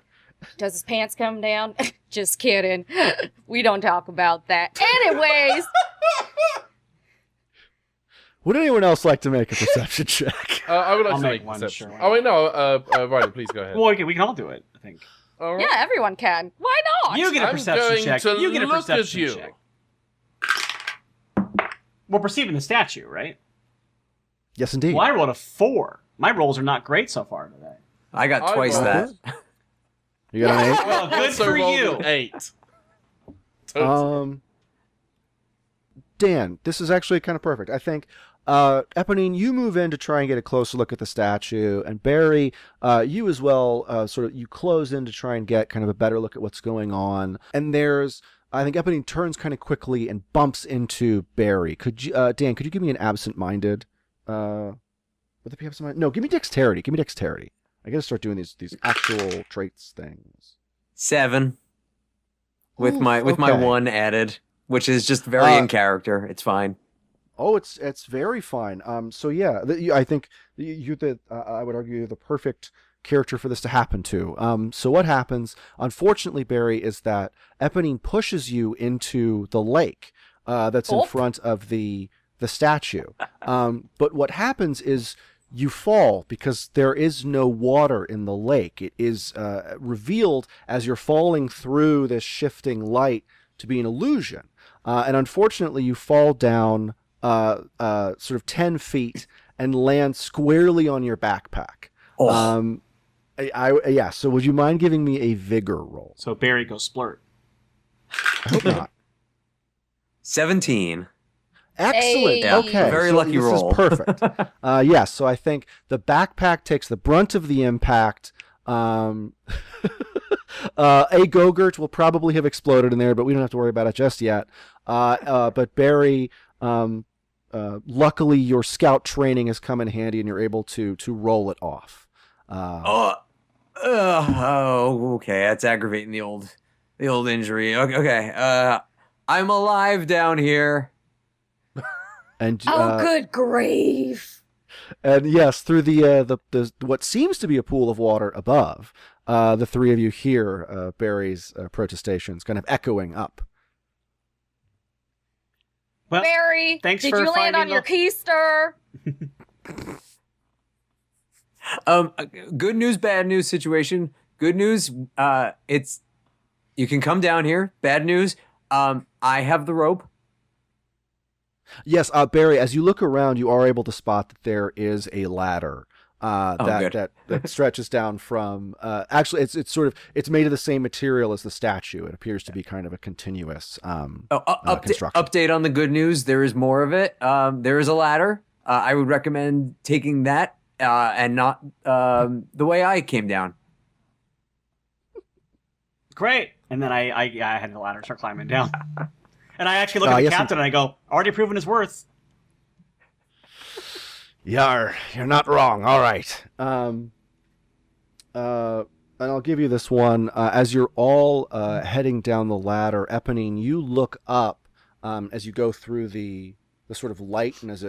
D: Does his pants come down? Just kidding. We don't talk about that. Anyways.
B: Would anyone else like to make a perception check?
E: I would like
C: I'll
E: to make
C: one,
E: perception.
C: sure.
E: Oh wait, no, Riley, please go ahead.
C: Well, we can all do it, I think.
E: All right.
D: Yeah, everyone can. Why not?
C: You get a
E: I'm
C: perception
E: going
C: check.
E: to
C: You get a
E: look at
C: perception
E: you.
C: check. We're perceiving the statue, right?
B: Yes, indeed.
C: Well, I rolled a 4. My rolls are not great so far today.
F: I got twice
E: rolled
F: that.
B: You got an 8?
C: Well, good
E: Also
C: for
E: rolled
C: you.
E: an 8. Totally.
B: Dan, this is actually kind of perfect. I think, Eponine, you move in to try and get a closer look at the statue, and Barry, you as well, you close in to try and get kind of a better look at what's going on. And I think Eponine turns kind of quickly and bumps into Barry. Dan, could you give me an absent-minded? Would that be absent-minded? No, give me dexterity. I gotta start doing these actual traits things.
F: 7. With my
B: okay.
F: 1 added, which is just very in character. It's fine.
B: Oh, it's very fine. So yeah, I think I would argue you're the perfect character for this to happen to. So what happens, unfortunately, Barry, is that Eponine pushes you into the lake that's in front of the statue. But what happens is you fall because there is no water in the lake. It is revealed as you're falling through this shifting light to be an illusion. And unfortunately, you fall down sort of 10 feet and land squarely on your backpack.
F: Oh.
B: Yeah, so would you mind giving me a vigor roll?
C: So Barry goes splurt.
B: I hope not.
F: 17.
B: Excellent.
D: Hey.
B: Okay.
F: Very
B: so
F: lucky roll.
B: This is perfect. Yes, so I think the backpack takes the brunt of the impact. A Go-Gurt will probably have exploded in there, but we don't have to worry about it just yet. But Barry, luckily your scout training has come in handy and you're able to roll it off.
F: Okay. That's aggravating the old injury. Okay. I'm alive down here.
B: And
D: good grief.
B: And yes, through the what seems to be a pool of water above, the three of you hear Barry's protestations kind of echoing up.
C: Well,
D: Barry,
C: thanks
D: did
C: for
D: you land
C: finding
D: on your
C: the-
D: keister?
F: Good news, bad news situation. Good news, you can come down here. Bad news, I have the rope.
B: Yes, Barry, as you look around, you are able to spot that there is a ladder that stretches down from. Actually, it's made of the same material as the statue. It appears to be kind of a continuous construction.
F: Update on the good news. There is more of it. There is a ladder. I would recommend taking that and not the way I came down.
C: Great. And then I had the ladder, start climbing down. And I actually look at the
B: yes,
C: captain and I go, already proven his worth.
B: You're not wrong. All right. And I'll give you this one. As you're all heading down the ladder, Eponine, you look up as you go through the sort of light, and as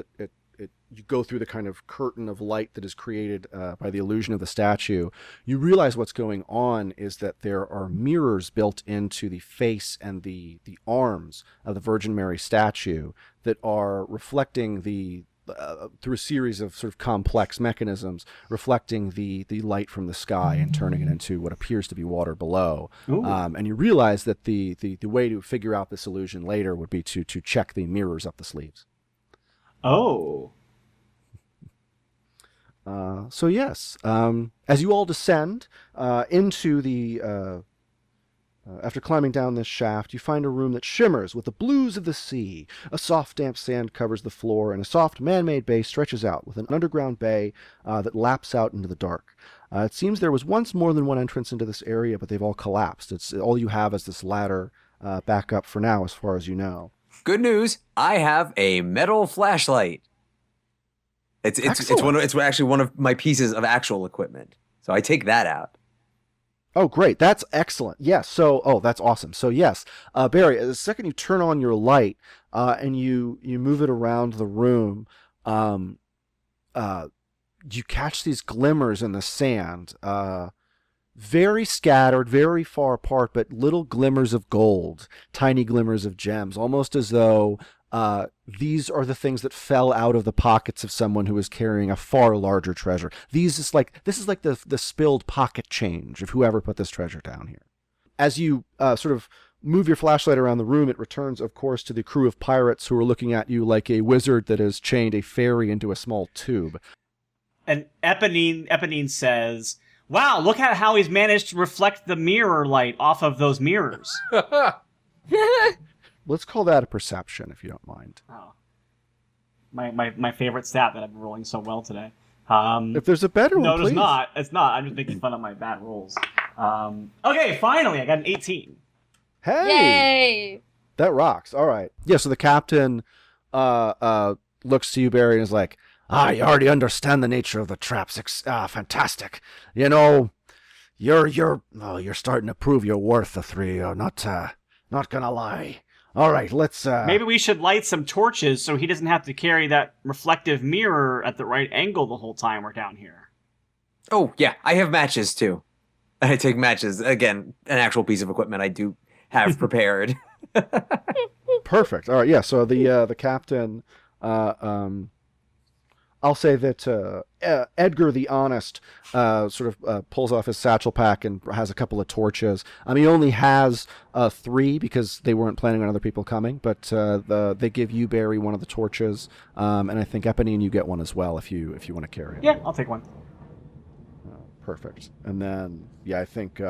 B: you go through the kind of curtain of light that is created by the illusion of the statue, you realize what's going on is that there are mirrors built into the face and the arms of the Virgin Mary statue that are reflecting through a series of sort of complex mechanisms, reflecting the light from the sky and turning it into what appears to be water below. And you realize that the way to figure out this illusion later would be to check the mirrors up the sleeves.
C: Oh.
B: So yes, as you all descend into the after climbing down this shaft, you find a room that shimmers with the blues of the sea. A soft, damp sand covers the floor, and a soft, man-made bay stretches out with an underground bay that laps out into the dark. It seems there was once more than one entrance into this area, but they've all collapsed. It's all you have is this ladder back up for now, as far as you know.
F: Good news, I have a metal flashlight. It's actually one of my pieces of actual equipment. So I take that out.
B: Oh, great. That's excellent. Yes. So, that's awesome. So, yes, Barry, the second you turn on your light and you move it around the room, you catch these glimmers in the sand, very scattered, very far apart, but little glimmers of gold, tiny glimmers of gems, almost as though these are the things that fell out of the pockets of someone who is carrying a far larger treasure. This is like the spilled pocket change of whoever put this treasure down here. As you sort of move your flashlight around the room, it returns, of course, to the crew of pirates who are looking at you like a wizard that has chained a fairy into a small tube.
C: And Eponine says, "Wow, look at how he's managed to reflect the mirror light off of those mirrors."
B: Let's call that a perception, if you don't mind.
C: Oh. My favorite stat that I've been rolling so well today.
B: If there's a better one,
C: no,
B: please.
C: it's not. It's not. I'm just making fun of my bad rolls. Okay, finally, I got an 18.
B: Hey!
D: Yay!
B: That rocks. All right. Yeah, so the captain looks to you, Barry, and is like, you already understand the nature of the traps. Fantastic. You know, you're starting to prove your worth, the three. Not gonna lie. All right, let's...
C: Maybe we should light some torches so he doesn't have to carry that reflective mirror at the right angle the whole time we're down here.
F: Oh, yeah, I have matches, too. I take matches. Again, an actual piece of equipment I do have prepared.
B: Perfect. All right, yeah, so the captain... I'll say that Edgar the Honest sort of pulls off his satchel pack and has a couple of torches. He only has 3 because they weren't planning on other people coming, but they give you, Barry, one of the torches, and I think Eponine, you get one as well if you want to carry it.
C: Yeah, I'll take one.
B: Perfect. And then, yeah, I think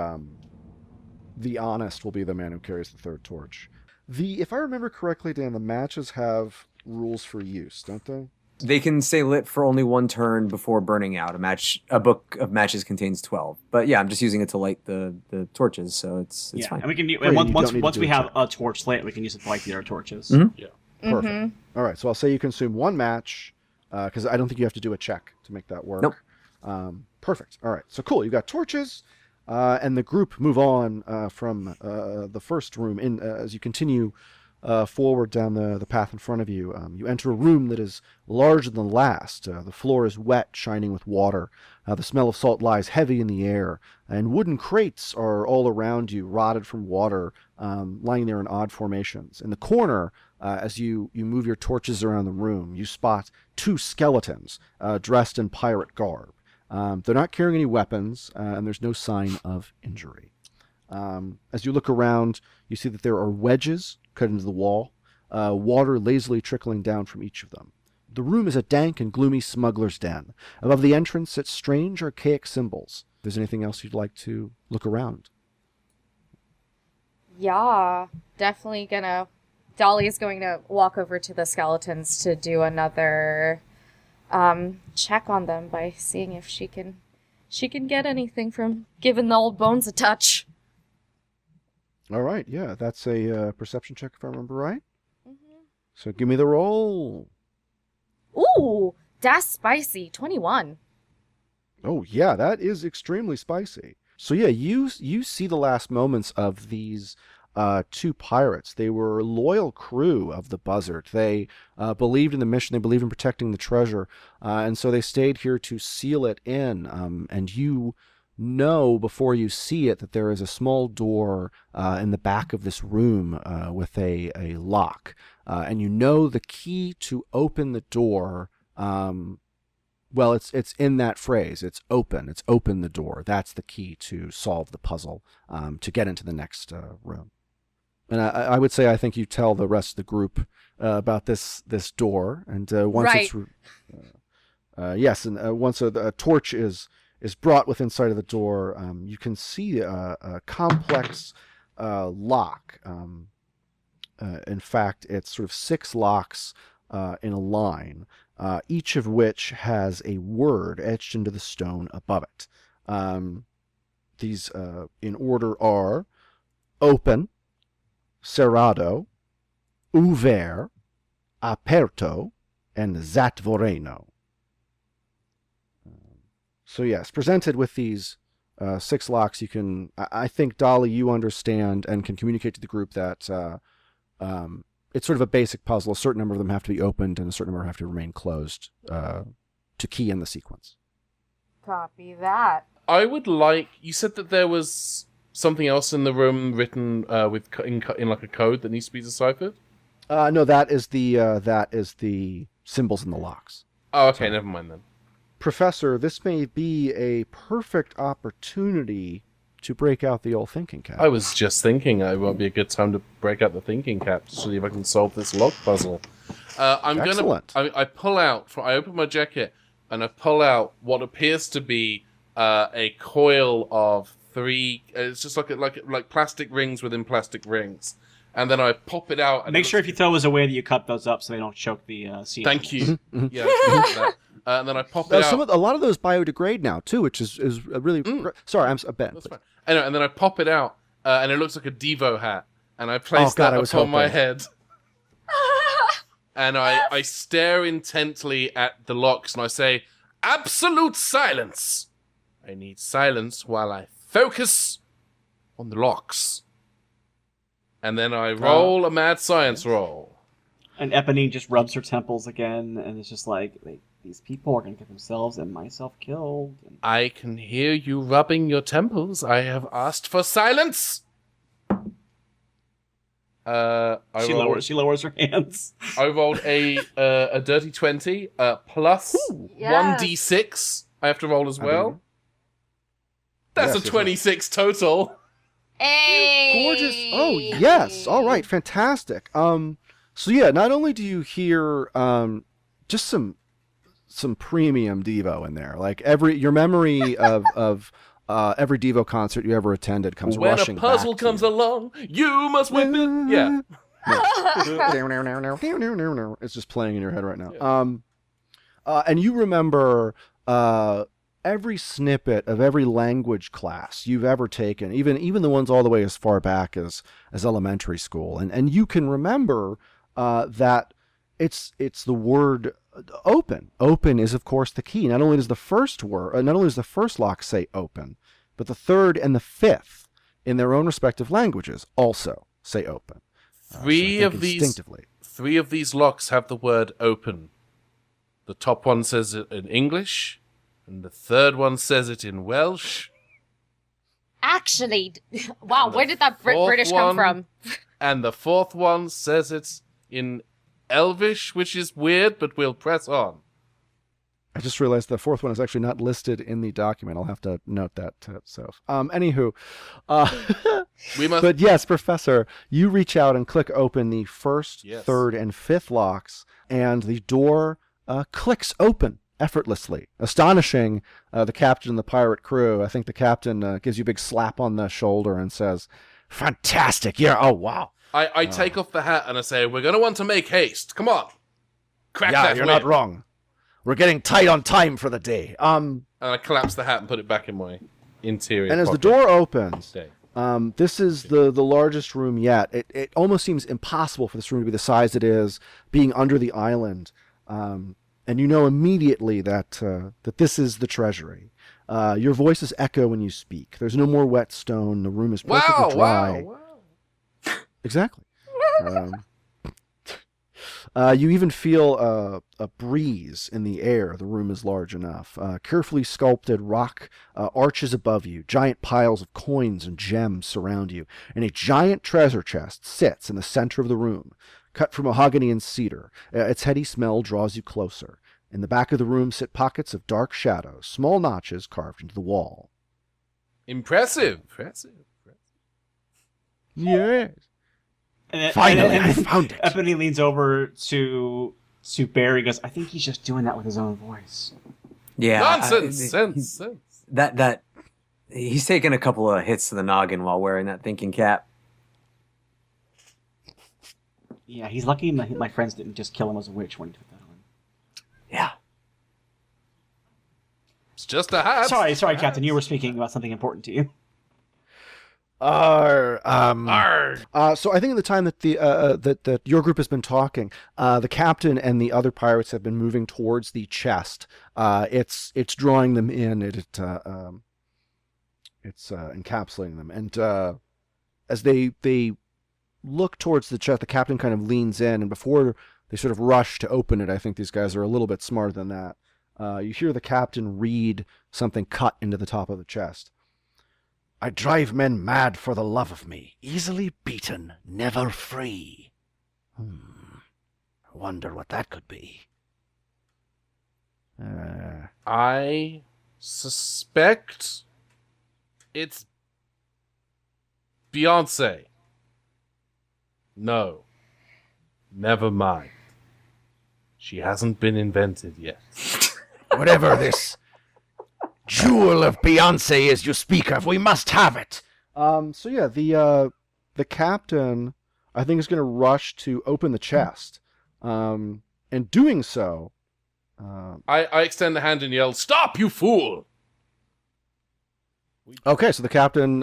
B: the Honest will be the man who carries the 3rd torch. If I remember correctly, Dan, the matches have rules for use, don't they?
F: They can stay lit for only 1 turn before burning out. A book of matches contains 12. But yeah, I'm just using it to light the torches, so it's fine.
C: And we can
B: Great,
C: once we have a torch lit, we can use it to light the other torches.
F: Mm-hmm.
E: Yeah.
B: Perfect. All right, so I'll say you consume 1 match, because I don't think you have to do a check to make that work.
F: Nope.
B: Perfect. All right, so cool. You've got torches, and the group move on from the first room in as you continue forward down the path in front of you. You enter a room that is larger than the last. The floor is wet, shining with water. The smell of salt lies heavy in the air, and wooden crates are all around you, rotted from water, lying there in odd formations. In the corner, as you move your torches around the room, you spot 2 skeletons dressed in pirate garb. They're not carrying any weapons, and there's no sign of injury. As you look around, you see that there are wedges cut into the wall, water lazily trickling down from each of them. The room is a dank and gloomy smuggler's den. Above the entrance sit strange, archaic symbols. If there's anything else you'd like to look around.
D: Yeah, definitely gonna... Dolly is going to walk over to the skeletons to do another check on them by seeing if she can get anything from giving the old bones a touch.
B: All right, yeah, that's a perception check if I remember right.
D: Mm-hmm.
B: So give me the roll.
D: Ooh, that's spicy. 21.
B: Oh, yeah, that is extremely spicy. So yeah, you see the last moments of these 2 pirates. They were a loyal crew of the Buzzard. They believed in the mission. They believed in protecting the treasure. And so they stayed here to seal it in. And you know before you see it that there is a small door in the back of this room with a lock. And you know the key to open the door... Well, it's in that phrase. It's open the door. That's the key to solve the puzzle, to get into the next room. And I would say I think you tell the rest of the group about this door, and once
D: right.
B: Yes, and once a torch is brought within sight of the door, you can see a complex lock. In fact, it's sort of 6 locks in a line. Each of which has a word etched into the stone above it. These in order are open, cerrado, ouvert, aperto, and zatvoreno. So yes, presented with these 6 locks, you can, I think, Dolly, you understand and can communicate to the group that it's sort of a basic puzzle. A certain number of them have to be opened and a certain number have to remain closed to key in the sequence.
D: Copy that.
E: I would like... You said that there was something else in the room written in like a code that needs to be deciphered?
B: No, that is the symbols in the locks.
E: Oh, okay, never mind then.
B: Professor, this may be a perfect opportunity to break out the old thinking cap.
E: I was just thinking it won't be a good time to break out the thinking cap to see if I can solve this lock puzzle.
B: Excellent.
E: I pull out... I open my jacket and I pull out what appears to be a coil of 3... It's just like plastic rings within plastic rings. and then I pop it out. And
C: Make sure if you throw those away that you cut those up so they don't choke the sea.
E: Thank you. Yeah. That. And then I pop it out.
B: A lot of those biodegrade now too, which is really. Sorry, I'm Ben.
E: That's fine. Anyway, and then I pop it out, and it looks like a Devo hat, and I place that upon my head. And I stare intently at the locks, and I say, "Absolute silence! I need silence while I focus on the locks." And then I roll a mad science roll.
C: And Eponine just rubs her temples again, and it's just like, these people are going to get themselves and myself killed.
E: I can hear you rubbing your temples. I have asked for silence.
C: She lowers her hands.
E: I rolled a dirty 20 plus 1d6. I have to roll as well. That's a 26 total.
D: Hey!
B: Gorgeous. Oh, yes. All right. Fantastic. So yeah, not only do you hear just some premium Devo in there, like your memory of every Devo concert you ever attended comes rushing back.
E: When a puzzle comes along, you must whip it. Yeah.
B: It's just playing in your head right now. And you remember every snippet of every language class you've ever taken, even the ones all the way as far back as elementary school, and you can remember that it's the word open. Open is of course the key. Not only does the first lock say open, but the third and the fifth in their own respective languages also say open.
E: Three of these locks have the word open. The top one says it in English, and the third one says it in Welsh.
D: Actually, wow, where did that British come from?
E: And the fourth one says it in Elvish, which is weird, but we'll press on.
B: I just realized the fourth one is actually not listed in the document. I'll have to note that. Anywho, But yes, Professor, you reach out and click open the first, third, and fifth locks, and the door clicks open effortlessly, astonishing the captain and the pirate crew. I think the captain gives you a big slap on the shoulder and says, "Fantastic! Yeah, oh wow."
E: I take off the hat and I say, "We're going to want to make haste. Come on. Crack that
B: whip." Yeah, you're not wrong. We're getting tight on time for the day.
E: And I collapse the hat and put it back in my interior
B: And as
E: pocket.
B: the door opens, this is the largest room yet. It almost seems impossible for this room to be the size it is, being under the island. And you know immediately that this is the treasury. Your voices echo when you speak. There's no more wet stone. The room is perfectly dry.
E: Wow.
B: Exactly. You even feel a breeze in the air. The room is large enough. Carefully sculpted rock arches above you. Giant piles of coins and gems surround you. And a giant treasure chest sits in the center of the room, cut from mahogany and cedar. Its heady smell draws you closer. In the back of the room sit pockets of dark shadows, small notches carved into the wall.
E: Impressive.
B: Yes. Finally, I found it.
C: Eponine leans over to Barry and goes, "I think he's just doing that with his own voice."
F: Yeah.
E: Nonsense.
F: That he's taking a couple of hits to the noggin while wearing that thinking cap.
C: Yeah, he's lucky my friends didn't just kill him as a witch when he took that on.
F: Yeah.
E: It's just a hat.
C: Sorry, Captain. You were speaking about something important to you.
B: So I think at the time that that your group has been talking, the captain and the other pirates have been moving towards the chest. It's drawing them in. It's encapsulating them, and as they look towards the chest, the captain kind of leans in, and before they sort of rush to open it, I think these guys are a little bit smarter than that. You hear the captain read something cut into the top of the chest. "I drive men mad for the love of me, easily beaten, never free." I wonder what that could be.
E: I suspect it's Beyonce. No. Never mind. She hasn't been invented yet.
B: Whatever this jewel of Beyonce is you speak of, we must have it. So yeah, the captain I think is going to rush to open the chest. And doing so...
E: I extend the hand and yell, "Stop, you fool!"
B: Okay, so the captain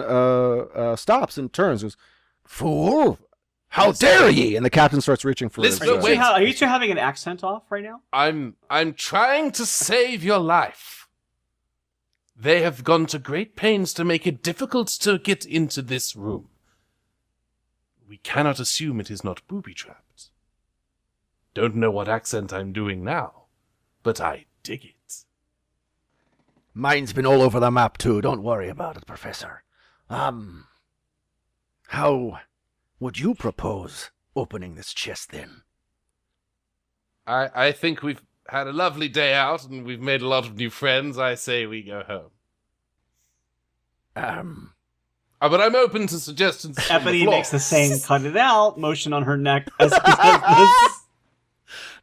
B: stops and turns and goes, "Fool! How dare ye!" And the captain starts reaching for his...
E: Listen, wait.
C: Are you two having an accent off right now?
E: I'm trying to save your life. They have gone to great pains to make it difficult to get into this room. We cannot assume it is not booby-trapped. Don't know what accent I'm doing now, but I dig it.
A: Mine's been all over the map, too. Don't worry about it, Professor. How would you propose opening this chest, then?
E: I think we've had a lovely day out, and we've made a lot of new friends. I say we go home. But I'm open to suggestions.
C: Ebony makes the same cut it out motion on her neck as he says this.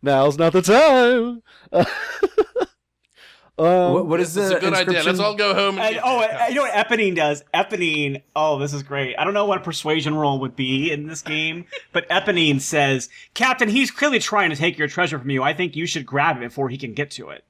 B: Now's not the time.
F: What is
E: It's
F: the
E: a good idea. Let's all go home. And
C: You know what Eponine does? Eponine, this is great. I don't know what a persuasion roll would be in this game, but Eponine says, "Captain, he's clearly trying to take your treasure from you. I think you should grab it before he can get to it."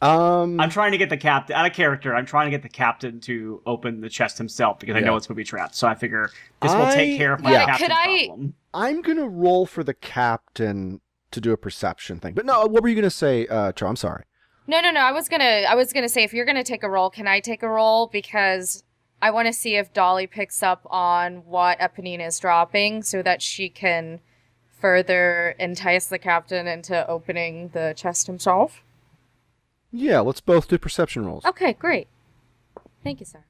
C: I'm trying to get the captain out of character. I'm trying to get the captain to open the chest himself because I know it's booby trapped. So I figure this will take care of my captain problem.
B: I'm gonna roll for the captain to do a perception thing. But no, what were you gonna say, Cho? I'm sorry.
D: No. I was gonna say, if you're gonna take a roll, can I take a roll? Because I want to see if Dolly picks up on what Eponine is dropping, so that she can further entice the captain into opening the chest himself.
B: Yeah, let's both do perception rolls.
D: Okay, great. Thank you, sir.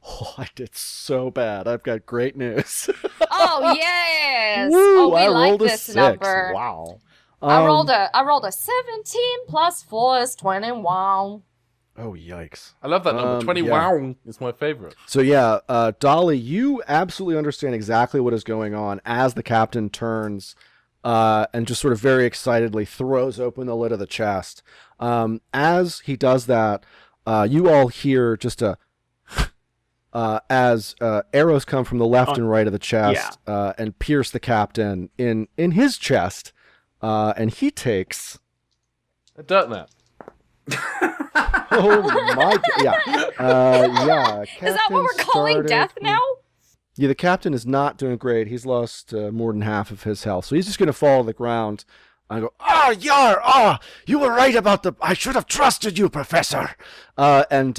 B: Oh, I did so bad. I've got great news.
D: Oh yes!
B: Woo,
D: we
B: I
D: like
B: rolled a
D: this
B: 6.
D: number.
B: Wow.
D: I rolled a 17 plus 4 is 21.
B: Oh, yikes.
E: I love that number. 20 wow is my favorite.
B: So yeah, Dolly, you absolutely understand exactly what is going on as the captain turns and just sort of very excitedly throws open the lid of the chest. As he does that, you all hear just a as arrows come from the left and right of the chest and pierce the captain in his chest, and he takes
E: A dirt nap.
B: oh my yeah.
D: Is that what we're calling death now?
B: Yeah, the captain is not doing great. He's lost more than half of his health, so he's just going to fall to the ground. I go,
A: You were right about I should have trusted you, Professor.
B: and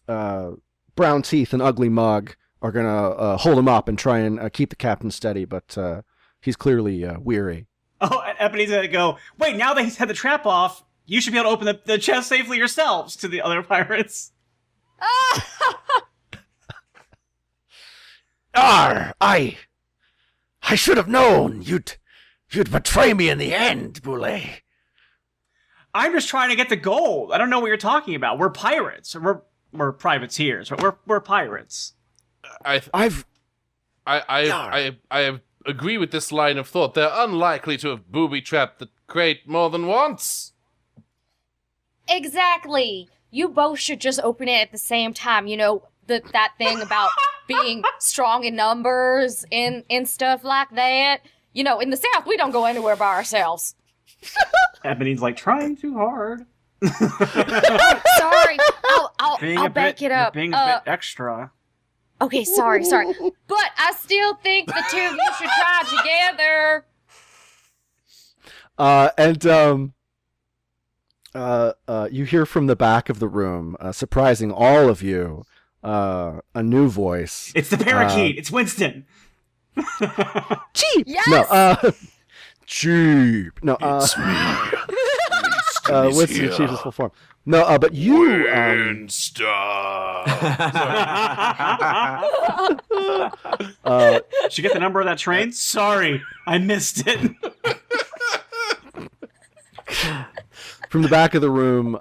B: Brown Teeth and Ugly Mug are going to hold him up and try and keep the captain steady, but he's clearly weary.
C: Oh, and Eponie's gonna go, "Wait, now that he's had the trap off, you should be able to open the chest safely yourselves," to the other pirates.
A: I should have known you'd betray me in the end, Boulay.
C: I'm just trying to get the gold. I don't know what you're talking about. We're pirates. We're privateers. We're pirates.
E: I agree with this line of thought. They're unlikely to have booby-trapped the crate more than once.
D: Exactly. You both should just open it at the same time. You know, that thing about being strong in numbers and stuff like that. You know, in the South, we don't go anywhere by ourselves.
C: Ebony's like, trying too hard.
D: Sorry. I'll back it up.
C: Being a bit extra.
D: Okay, sorry. But I still think the two of you should try together.
B: You hear from the back of the room, surprising all of you, a new voice.
C: It's the parakeet. It's Winston.
B: Cheap.
D: Yes.
B: No. Cheap. No.
E: It's me.
B: Winston Cheap is full form. No. But you.
C: Did you get the number of that train? Sorry, I missed it.
B: From the back of the room,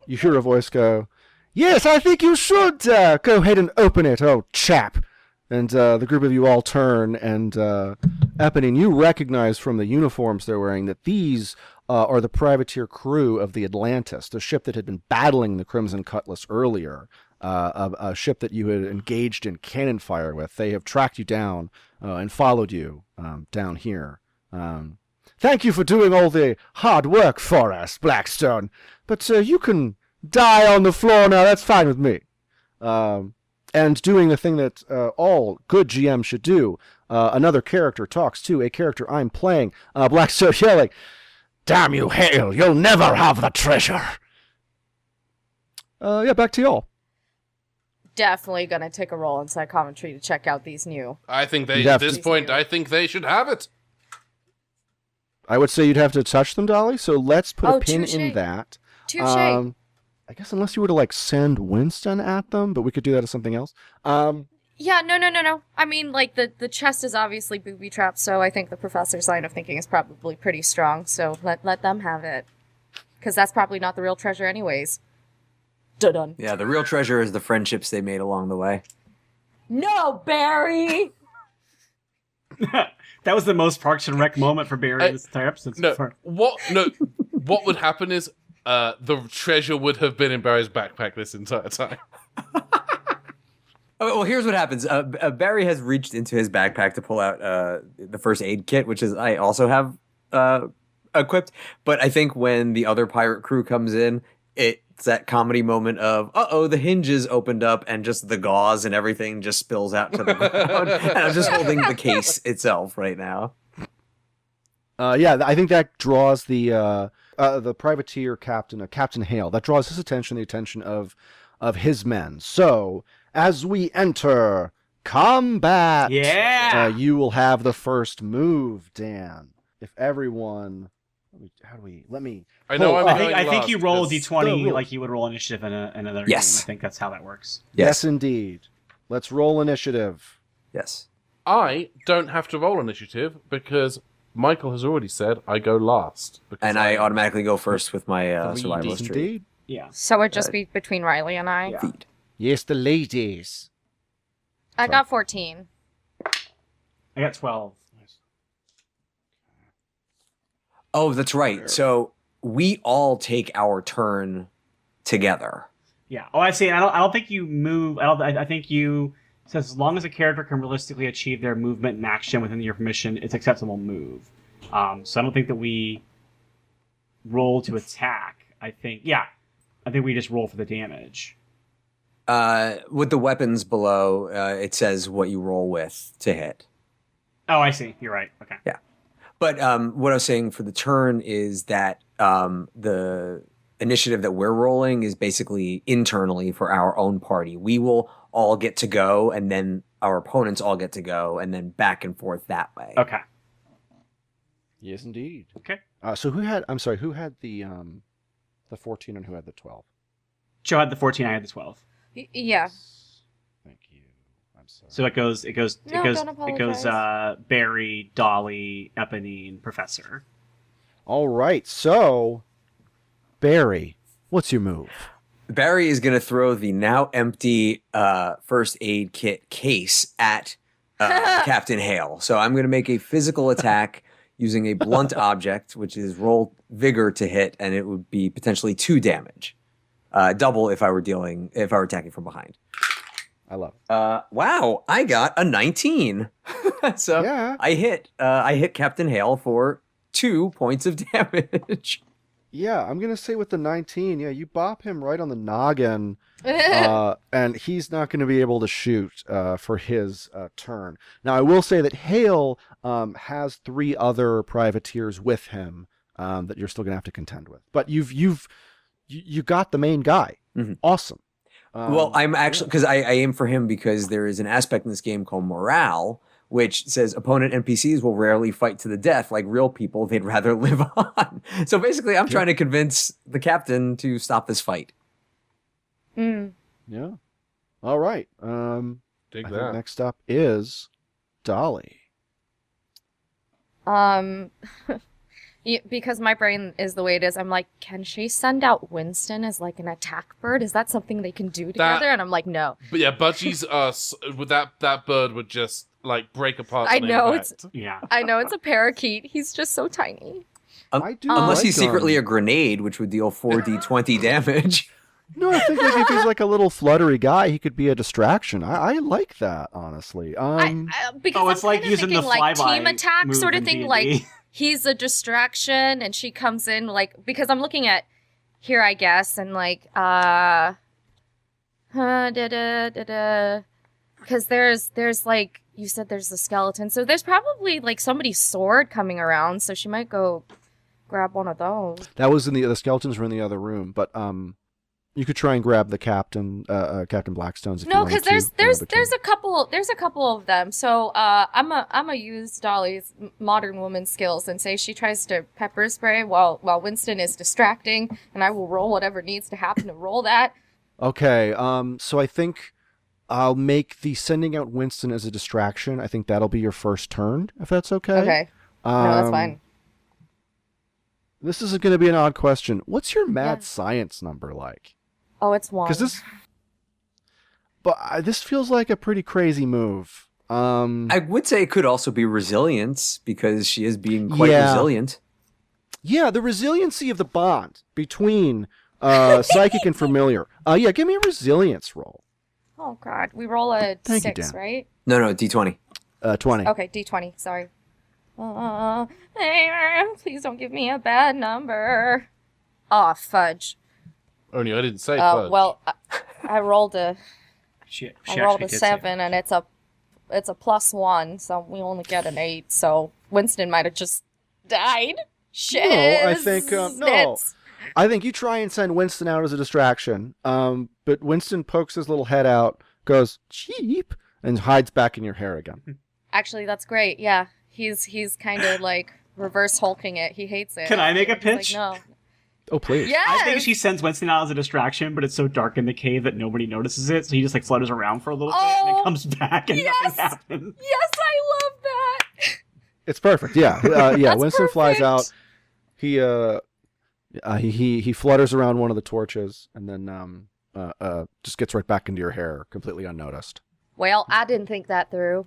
B: you hear a voice go, "Yes, I think you should go ahead and open it, oh chap." And the group of you all turn, and Eponine, you recognize from the uniforms they're wearing that these are the privateer crew of the Atlantis, the ship that had been battling the Crimson Cutlass earlier. a ship that you had engaged in cannon fire with. They have tracked you down and followed you down here. Thank you for doing all the hard work for us, Blackstone. But you can die on the floor now. That's fine with me. And doing the thing that all good GM should do. Another character talks to a character I'm playing. Blackstone yelling,
A: Damn you, Hale! You'll never have the treasure!
B: yeah, back to y'all.
D: Definitely gonna take a roll in psychometry to check out these new.
E: I think
B: You'd
E: at
B: have
E: this
B: to-
E: point, I think they should have it.
B: I would say you'd have to touch them, Dolly, so let's put a pin
D: touche.
B: in that.
D: Touche.
B: I guess unless you were to, like, send Winston at them, but we could do that as something else.
D: Yeah, no. I mean, like, the chest is obviously booby-trapped, so I think the professor's line of thinking is probably pretty strong, so let them have it. Because that's probably not the real treasure anyways. Dun-dun.
F: Yeah, the real treasure is the friendships they made along the way.
D: No, Barry!
C: That was the most Parks and Rec moment for Barry this entire episode so
E: No,
C: far.
E: what would happen is the treasure would have been in Barry's backpack this entire time.
F: Oh, well, here's what happens. Barry has reached into his backpack to pull out the first aid kit, which is I also have equipped. But I think when the other pirate crew comes in, it's that comedy moment of, the hinges opened up and just the gauze and everything just spills out to the ground. And I'm just holding the case itself right now.
B: Yeah, I think that draws the privateer captain, Captain Hale. That draws his attention, the attention of his men. So, as we enter combat,
C: Yeah!
B: you will have the first move, Dan. If everyone, let me.
E: I know
B: pull
E: I'm
B: up.
C: I think you roll a
E: because-
C: d20 like you would roll initiative in another
F: Yes.
C: game. I think that's how that works.
B: Yes, indeed. Let's roll initiative.
F: Yes.
E: I don't have to roll initiative because Michael has already said I go last. Because
F: And I automatically go first with my
E: 3D.
F: survivalist trait.
B: Indeed.
C: Yeah.
D: So it'd just be between Riley and I.
C: Yeah.
F: Feet.
B: Yes, the ladies.
D: I got 14.
C: I got 12.
F: Oh, that's right. So we all take our turn together.
C: Yeah. Oh, I see. I don't think you move. I think you says as long as a character can realistically achieve their movement and action within your permission, it's acceptable move. So I don't think that we roll to attack. I think we just roll for the damage.
F: With the weapons below, it says what you roll with to hit.
C: Oh, I see. You're right. Okay.
F: Yeah. But what I was saying for the turn is that the initiative that we're rolling is basically internally for our own party. We will all get to go, and then our opponents all get to go, and then back and forth that way.
C: Okay.
B: Yes, indeed.
C: Okay.
B: So who had the 14 and who had the 12?
C: Joe had the 14. I had the 12.
D: Yeah.
B: Thank you. I'm sorry.
C: So it goes
D: No, don't apologize.
C: Barry, Dolly, Eponine, Professor.
B: All right. So, Barry, what's your move?
F: Barry is going to throw the now empty first aid kit case at Captain Hale. So I'm going to make a physical attack using a blunt object, which is roll vigor to hit, and it would be potentially 2 damage. Double if I were attacking from behind.
B: I love it.
F: Wow, I got a 19. So
B: Yeah.
F: I hit Captain Hale for 2 points of damage.
B: Yeah, I'm going to say with the 19, you bop him right on the noggin, and he's not going to be able to shoot for his turn. Now, I will say that Hale has 3 other privateers with him that you're still going to have to contend with. But you got the main guy.
F: Mm-hmm.
B: Awesome.
F: Well, I'm actually, because I aim for him because there is an aspect in this game called morale, which says opponent NPCs will rarely fight to the death like real people. They'd rather live on. So basically, I'm trying to convince the captain to stop this fight.
D: Mm.
B: Yeah. All right.
E: Dig
B: I think
E: that.
B: next up is Dolly.
D: Because my brain is the way it is, I'm like, can she send out Winston as like an attack bird? Is that something they can do together? And I'm like, no.
E: But yeah, budgies with that bird would just like break apart.
D: I
E: on
D: know,
E: impact.
C: Yeah.
D: I know it's a parakeet. He's just so tiny.
B: I do
F: Unless
B: like
F: he's secretly
B: him.
F: a grenade, which would deal 4d20 damage.
B: No, I think like if he's like a little fluttery guy, he could be a distraction. I like that, honestly.
D: Because
C: it's
D: I'm
C: like
D: kinda
C: using
D: thinking
C: the
D: like
C: flyby
D: team attack
C: move
D: sort of
C: in
D: thing.
C: D&D.
D: Like he's a distraction, and she comes in like because I'm looking at here, I guess, and like because there's like you said there's a skeleton, so there's probably like somebody's sword coming around, so she might go grab one of those.
B: That was in the skeletons were in the other room, but you could try and grab the captain, Captain Blackstone's. If
D: No,
B: you wanted
D: because
B: to,
D: there's a couple of them. So I'm a use Dolly's modern woman skills and say she tries to pepper spray while Winston is distracting, and I will roll whatever needs to happen to roll that.
B: Okay, so I think I'll make the sending out Winston as a distraction. I think that'll be your first turn, if that's okay.
D: Okay, no, that's fine.
B: This is going to be an odd question. What's your mad science number like?
D: Oh, it's 1.
B: Because this feels like a pretty crazy move.
F: I would say it could also be resilience because she is being quite resilient.
B: Yeah, the resiliency of the bond between psychic and familiar. Yeah, give me a resilience roll.
D: Oh God, we roll a
B: Thank you,
D: 6,
B: Dan.
D: right?
F: No, D20.
B: 20.
D: Okay, D20. Sorry. Please don't give me a bad number. Aw, fudge.
E: Only I didn't say fudge.
D: Well, I rolled a
C: She
D: I rolled
C: actually
D: a
C: did say
D: 7, and it's a +1, so we only get an 8. So Winston might have just died. Shit.
B: No, I think I think you try and send Winston out as a distraction. But Winston pokes his little head out, goes cheap, and hides back in your hair again.
D: Actually, that's great. Yeah, he's kind of like reverse hulking it. He hates it.
C: Can I make a
D: He's like,
C: pitch?
D: no.
B: Oh please.
D: Yes.
C: I think she sends Winston out as a distraction, but it's so dark in the cave that nobody notices it, so he just like flutters around for a little bit and
D: Oh,
C: then comes back and nothing happens.
D: Yes, I love that.
B: It's perfect. Yeah. Yeah.
D: That's
B: Winston flies
D: perfect.
B: out. He flutters around one of the torches and then just gets right back into your hair, completely unnoticed.
D: Well, I didn't think that through.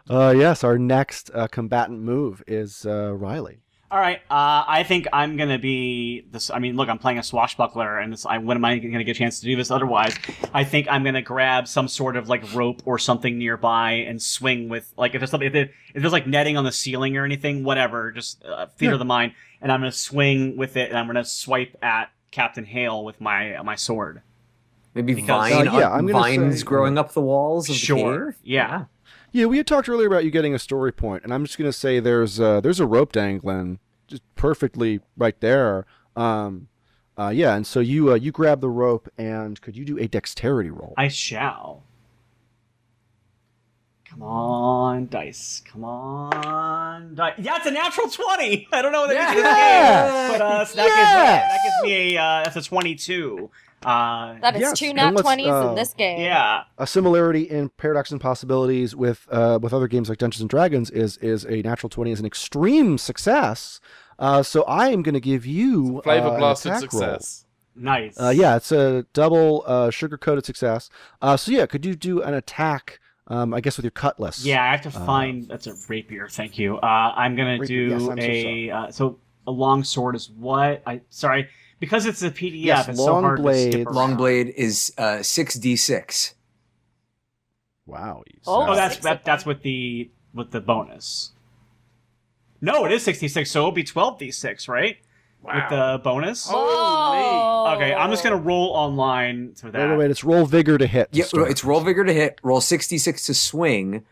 B: Yes, our next combatant move is Riley.
C: All right, I think I'm gonna be this. I mean, look, I'm playing a swashbuckler, and when am I gonna get a chance to do this? Otherwise, I think I'm gonna grab some sort of like rope or something nearby and swing with like if there's something if there's like netting on the ceiling or anything, whatever, just theater of the mind, and I'm gonna swing with it, and I'm gonna swipe at Captain Hale with my sword.
F: Maybe
C: Because-
B: I'm gonna
F: vines
B: say-
F: growing up the walls of the
C: Sure,
F: cave?
C: yeah.
B: Yeah, we had talked earlier about you getting a story point, and I'm just gonna say there's a rope dangling just perfectly right there. Yeah, and so you grab the rope, and could you do a dexterity roll?
C: I shall. Come on, dice. Come on, dice. Yeah, it's a natural 20. I don't know what that means in this game, but so that gives me a that's a 22.
D: That is
B: Yes,
D: 2
B: and
D: nat
B: let's,
D: 20s in this game.
C: Yeah.
B: A similarity in Paradox and Possibilities with other games like Dungeons and Dragons is a natural 20 is an extreme success. So I am going to give you
E: Flavor
B: an
E: blasted
B: attack
E: success.
C: Nice.
B: Yeah, it's a double sugar-coated success. So yeah, could you do an attack, I guess with your cutlass?
C: Yeah, I have to find. That's a rapier. Thank you. I'm gonna
B: Rapier,
C: do
B: yes, I'm so
C: so a long sword is what? Sorry, because it's a PDF.
B: Yes,
C: it's so
B: long
C: hard to
B: blade.
C: skip around.
F: Long blade is 6d6.
B: Wow.
D: Oh,
C: Oh,
D: Six
C: that's with the bonus. No, it is 66, so it'll be 12d6, right? With the bonus.
D: Oh.
C: Okay, I'm just gonna roll online for that.
B: Wait, it's roll vigor to hit. to
F: Yeah,
B: start.
F: it's roll vigor to hit, roll 66 to swing.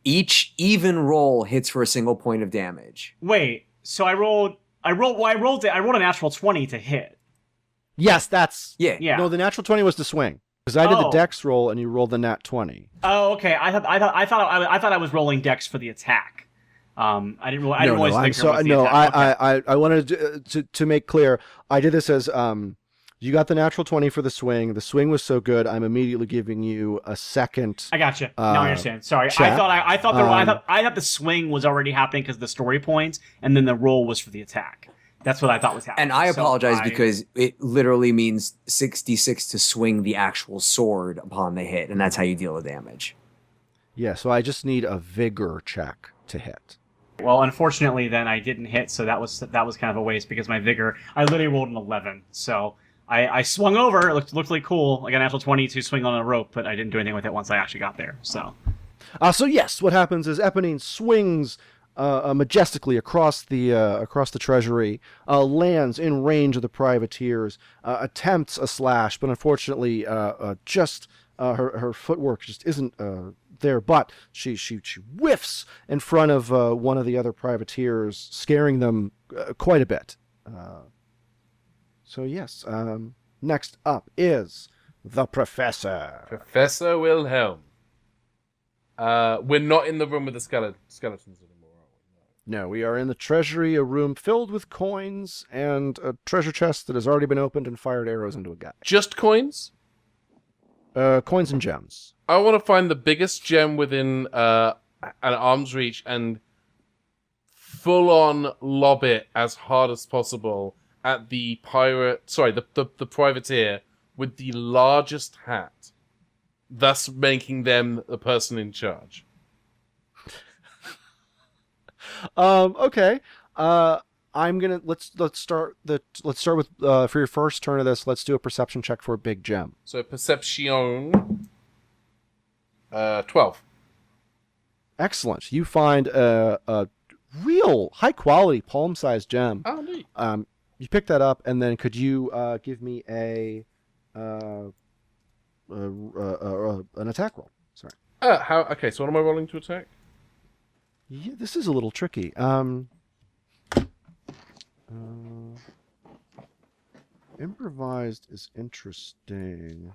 F: Each even roll hits for a single point of damage.
C: Wait, so I rolled a natural 20 to hit.
B: Yes, that's...
F: Yeah.
C: Yeah.
B: No, the natural 20 was to swing. Because I did the
C: Oh.
B: dex roll and you rolled the nat 20.
C: Oh, okay. I thought I was rolling dex for the attack. I didn't realize
B: I'm
C: Vigor
B: so,
C: was the
B: no,
C: attack. Okay.
B: I wanted to make clear, I did this as, you got the natural 20 for the swing. The swing was so good, I'm immediately giving you a second.
C: I gotcha. Now I understand. Sorry,
B: chat.
C: I thought the swing was already happening because of the story points, and then the roll was for the attack. That's what I thought was happening.
F: And I
C: So
F: apologize because it literally means 66 to swing the actual sword upon the hit, and that's how you deal with damage.
B: Yeah, so I just need a vigor check to hit.
C: Well, unfortunately, then I didn't hit, so that was kind of a waste because my vigor. I literally rolled an 11, so I swung over. It looked really cool. I got a natural 20 to swing on a rope, but I didn't do anything with it once I actually got there. So
B: yes, what happens is Eponine swings majestically across the treasury, lands in range of the privateers, attempts a slash, but unfortunately, just her footwork just isn't there. But she whiffs in front of one of the other privateers, scaring them quite a bit. So yes, next up is the Professor.
E: Professor Wilhelm. We're not in the room with the skeletons anymore, are we?
B: No, we are in the treasury, a room filled with coins and a treasure chest that has already been opened and fired arrows into a guy.
E: Just coins?
B: Coins and gems.
E: I want to find the biggest gem within an arm's reach and full-on lob it as hard as possible at the the privateer with the largest hat, thus making them the person in charge.
B: Okay. I'm gonna let's start with for your first turn of this. Let's do a perception check for a big gem.
E: So perception, 12.
B: Excellent. You find a real high quality palm sized gem.
E: Oh, neat.
B: You pick that up, and then could you give me an attack roll? Sorry.
E: Okay, so what am I rolling to attack?
B: Yeah, this is a little tricky. Improvised is interesting.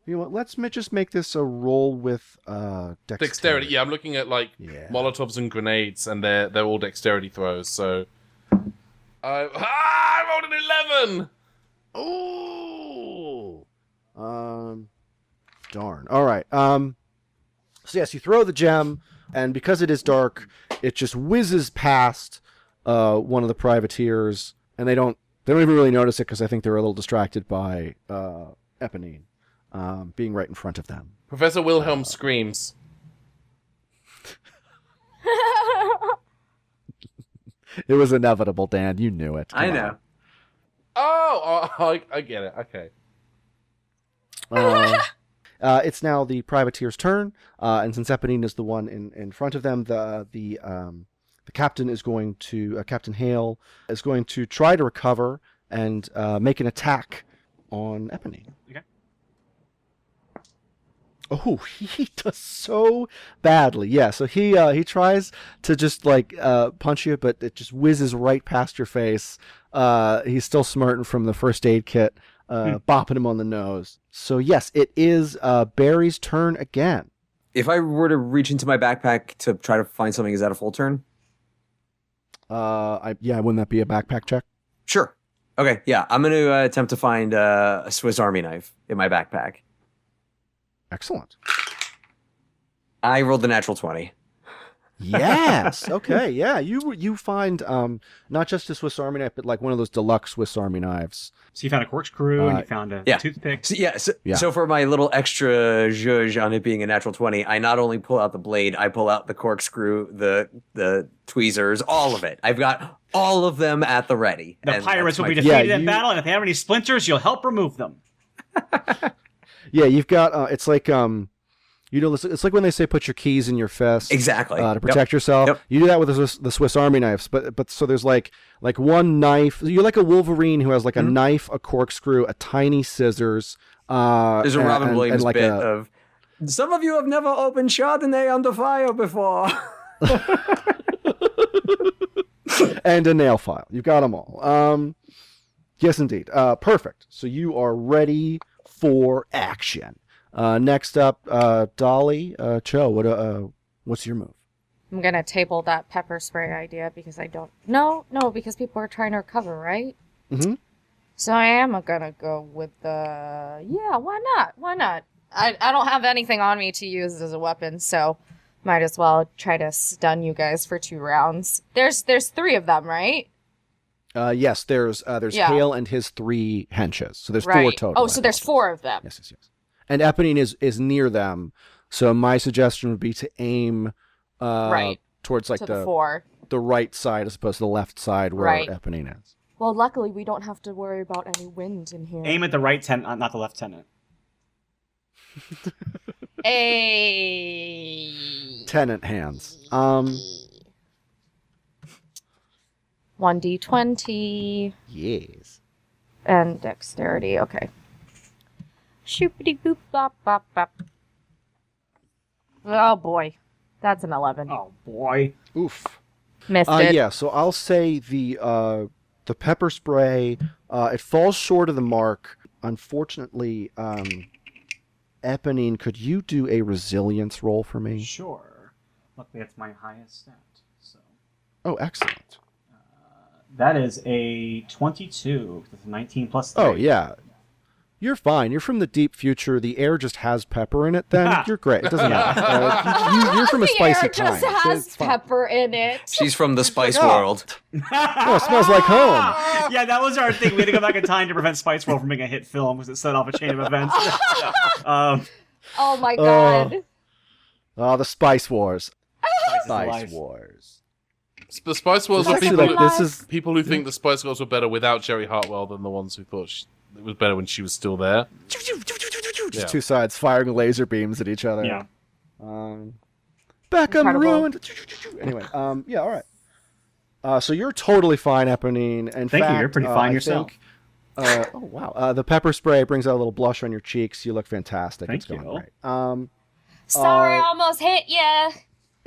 B: You know what? Let's just make this a roll with dexterity.
E: Yeah, I'm looking at
B: Yeah.
E: Molotovs and grenades, and they're all dexterity throws. So I rolled an 11.
B: Oh. Darn. All right. So yes, you throw the gem, and because it is dark, it just whizzes past one of the privateers, and they don't even really notice it because I think they're a little distracted by Eponine being right in front of them.
E: Professor Wilhelm screams.
B: It was inevitable, Dan. You knew it.
F: I know.
E: I get it. Okay.
B: It's now the privateer's turn, and since Eponine is the one in front of them, the captain is going to Captain Hale is going to try to recover and make an attack on Eponine.
C: Okay.
B: Oh, he does so badly. Yeah, so he tries to just punch you, but it just whizzes right past your face. He's still smarting from the first aid kit, bopping him on the nose. So yes, it is Barry's turn again.
F: If I were to reach into my backpack to try to find something, is that a full turn?
B: Wouldn't that be a backpack check?
F: Sure. Okay, yeah, I'm going to attempt to find a Swiss Army knife in my backpack.
B: Excellent.
F: I rolled the natural 20.
B: Yes. Okay. Yeah. You find not just a Swiss Army knife, but like one of those deluxe Swiss Army knives.
C: So you found a corkscrew and you found a toothpick.
F: So for my little extra zhuzh on it being a natural 20, I not only pull out the blade, I pull out the corkscrew, the tweezers, all of it. I've got all of them at the ready.
C: The pirates will be defeated in battle, and if they have any splinters, you'll help remove them.
B: Yeah, you've got it's like it's like when they say put your keys in your fist.
F: Exactly.
B: To protect yourself. Yep. You do that with the Swiss Army knives, but so there's like one knife. You're like a Wolverine who has like a knife, a corkscrew, a tiny scissors.
F: There's a Robin Williams bit of some of you have never opened Chardonnay under fire before.
B: And a nail file. You've got them all. Yes, indeed. Perfect. So you are ready for action. Next up, Dolly, Cho, what's your move?
D: I'm gonna table that pepper spray idea because I don't... No, because people are trying to recover, right?
B: Mm-hmm.
D: So I am gonna go with the... Yeah, why not? I don't have anything on me to use as a weapon, so might as well try to stun you guys for 2 rounds. There's 3 of them, right?
B: Yes, there's Hale and his 3 henches. So there's 4 total.
D: Oh, so there's 4 of them.
B: Yes. And Eponine is near them. So my suggestion would be to aim towards like
D: the 4.
B: The right side as opposed to the left side where Eponine is.
D: Well, luckily we don't have to worry about any wind in here.
C: Aim at the right tenant, not the left tenant.
B: Tenant hands.
D: 1d20
B: Yes.
D: and dexterity. Okay. Shoopity boop bop bop bop. Oh boy, that's an 11.
C: Oh boy.
B: Oof.
D: Missed it.
B: Yeah, so I'll say the pepper spray, it falls short of the mark. Unfortunately, Eponine, could you do a resilience roll for me?
C: Sure. Luckily, that's my highest stat. So
B: Oh, excellent.
C: that is a 22. That's 19 plus 3.
B: Oh, yeah. You're fine. You're from the deep future. The air just has pepper in it, then you're great. It doesn't matter. You're from a
D: The
B: spicy
D: air just
B: time.
D: has
B: It's fine.
D: pepper in it.
F: She's from the Spice
B: oh.
F: World.
B: Oh, it smells like home.
C: Yeah, that was our thing. We had to go back in time to prevent Spice World from being a hit film because it set off a chain of events.
D: Oh my god.
B: Oh, the Spice Wars.
C: Spice
B: Spice Wars.
E: The Spice Girls are
B: Actually,
E: people,
B: like, this is
E: people who think the Spice Girls were better without Jerry Hartwell than the ones who thought it was better when she was still there.
B: just two sides firing laser beams at each other.
C: Yeah.
B: Beckham
D: Incredible.
B: ruined. Anyway, yeah, all right. So you're totally fine, Eponine. In
C: Thank you,
B: fact,
C: you're pretty fine
B: I
C: yourself.
B: think, oh wow, the pepper spray brings out a little blush on your cheeks. You look fantastic.
C: Thank
B: it's going
C: you.
B: great.
D: Sorry, I almost hit ya.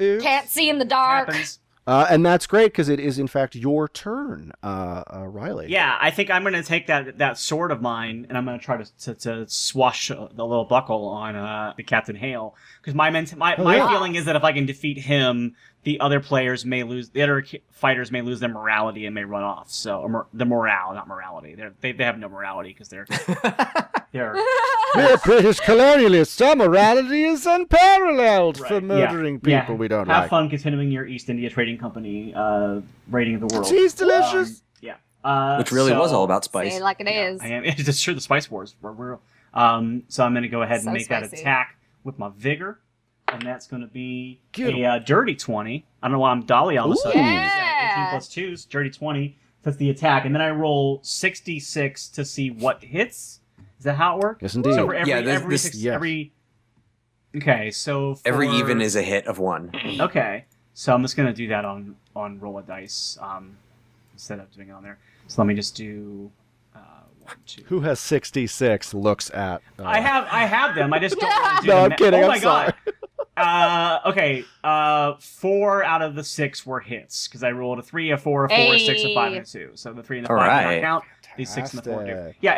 B: Oops.
D: Can't see in the dark.
C: Happens.
B: And that's great because it is in fact your turn, Riley.
C: Yeah, I think I'm going to take that sword of mine and I'm going to try to swash the little buckle on the Captain Hale because my feeling is that if I can defeat him, the other fighters may lose their morality and may run off. So the morale, not morality. They have no morality because they're
B: We're British colonialists. Our morality is unparalleled
C: Right,
B: for murdering
C: yeah.
B: people we don't
C: Have
B: like.
C: fun continuing your East India Trading Company rating of the world.
B: Cheese delicious.
C: Yeah.
F: Which really was all about
D: Say
F: spice.
D: it like it is.
C: I am. It's sure the Spice Wars were real. So I'm going to go ahead and
D: So
C: make that
D: spicy.
C: attack with my vigor, and that's going to be
B: Get
C: a dirty 20. I don't know why I'm Dolly all of a sudden.
D: Yeah.
C: 18 plus 2 is dirty 20. That's the attack, and then I roll 66 to see what hits. Is that how it works?
B: Yes, indeed.
C: So for every,
F: Yeah, this-
C: every,
F: this-
C: six,
B: yes.
C: every. Okay, so for,
F: Every even is a hit of 1.
C: Okay, so I'm just going to do that on roll a dice instead of doing it on there. So let me just do 1, 2.
B: Who has 66 looks at...
C: I have them. I just don't want to do
B: No,
C: the
B: I'm kidding,
C: Oh
B: I'm
C: my god. Okay. 4 out of the 6 were hits because I rolled a 3, a 4, a 4, a 6, a 5, and a 2. So the 3 and the 5 do
F: Alright.
C: not count. These 6 and the 4 do.
B: Fantastic.
C: Yeah,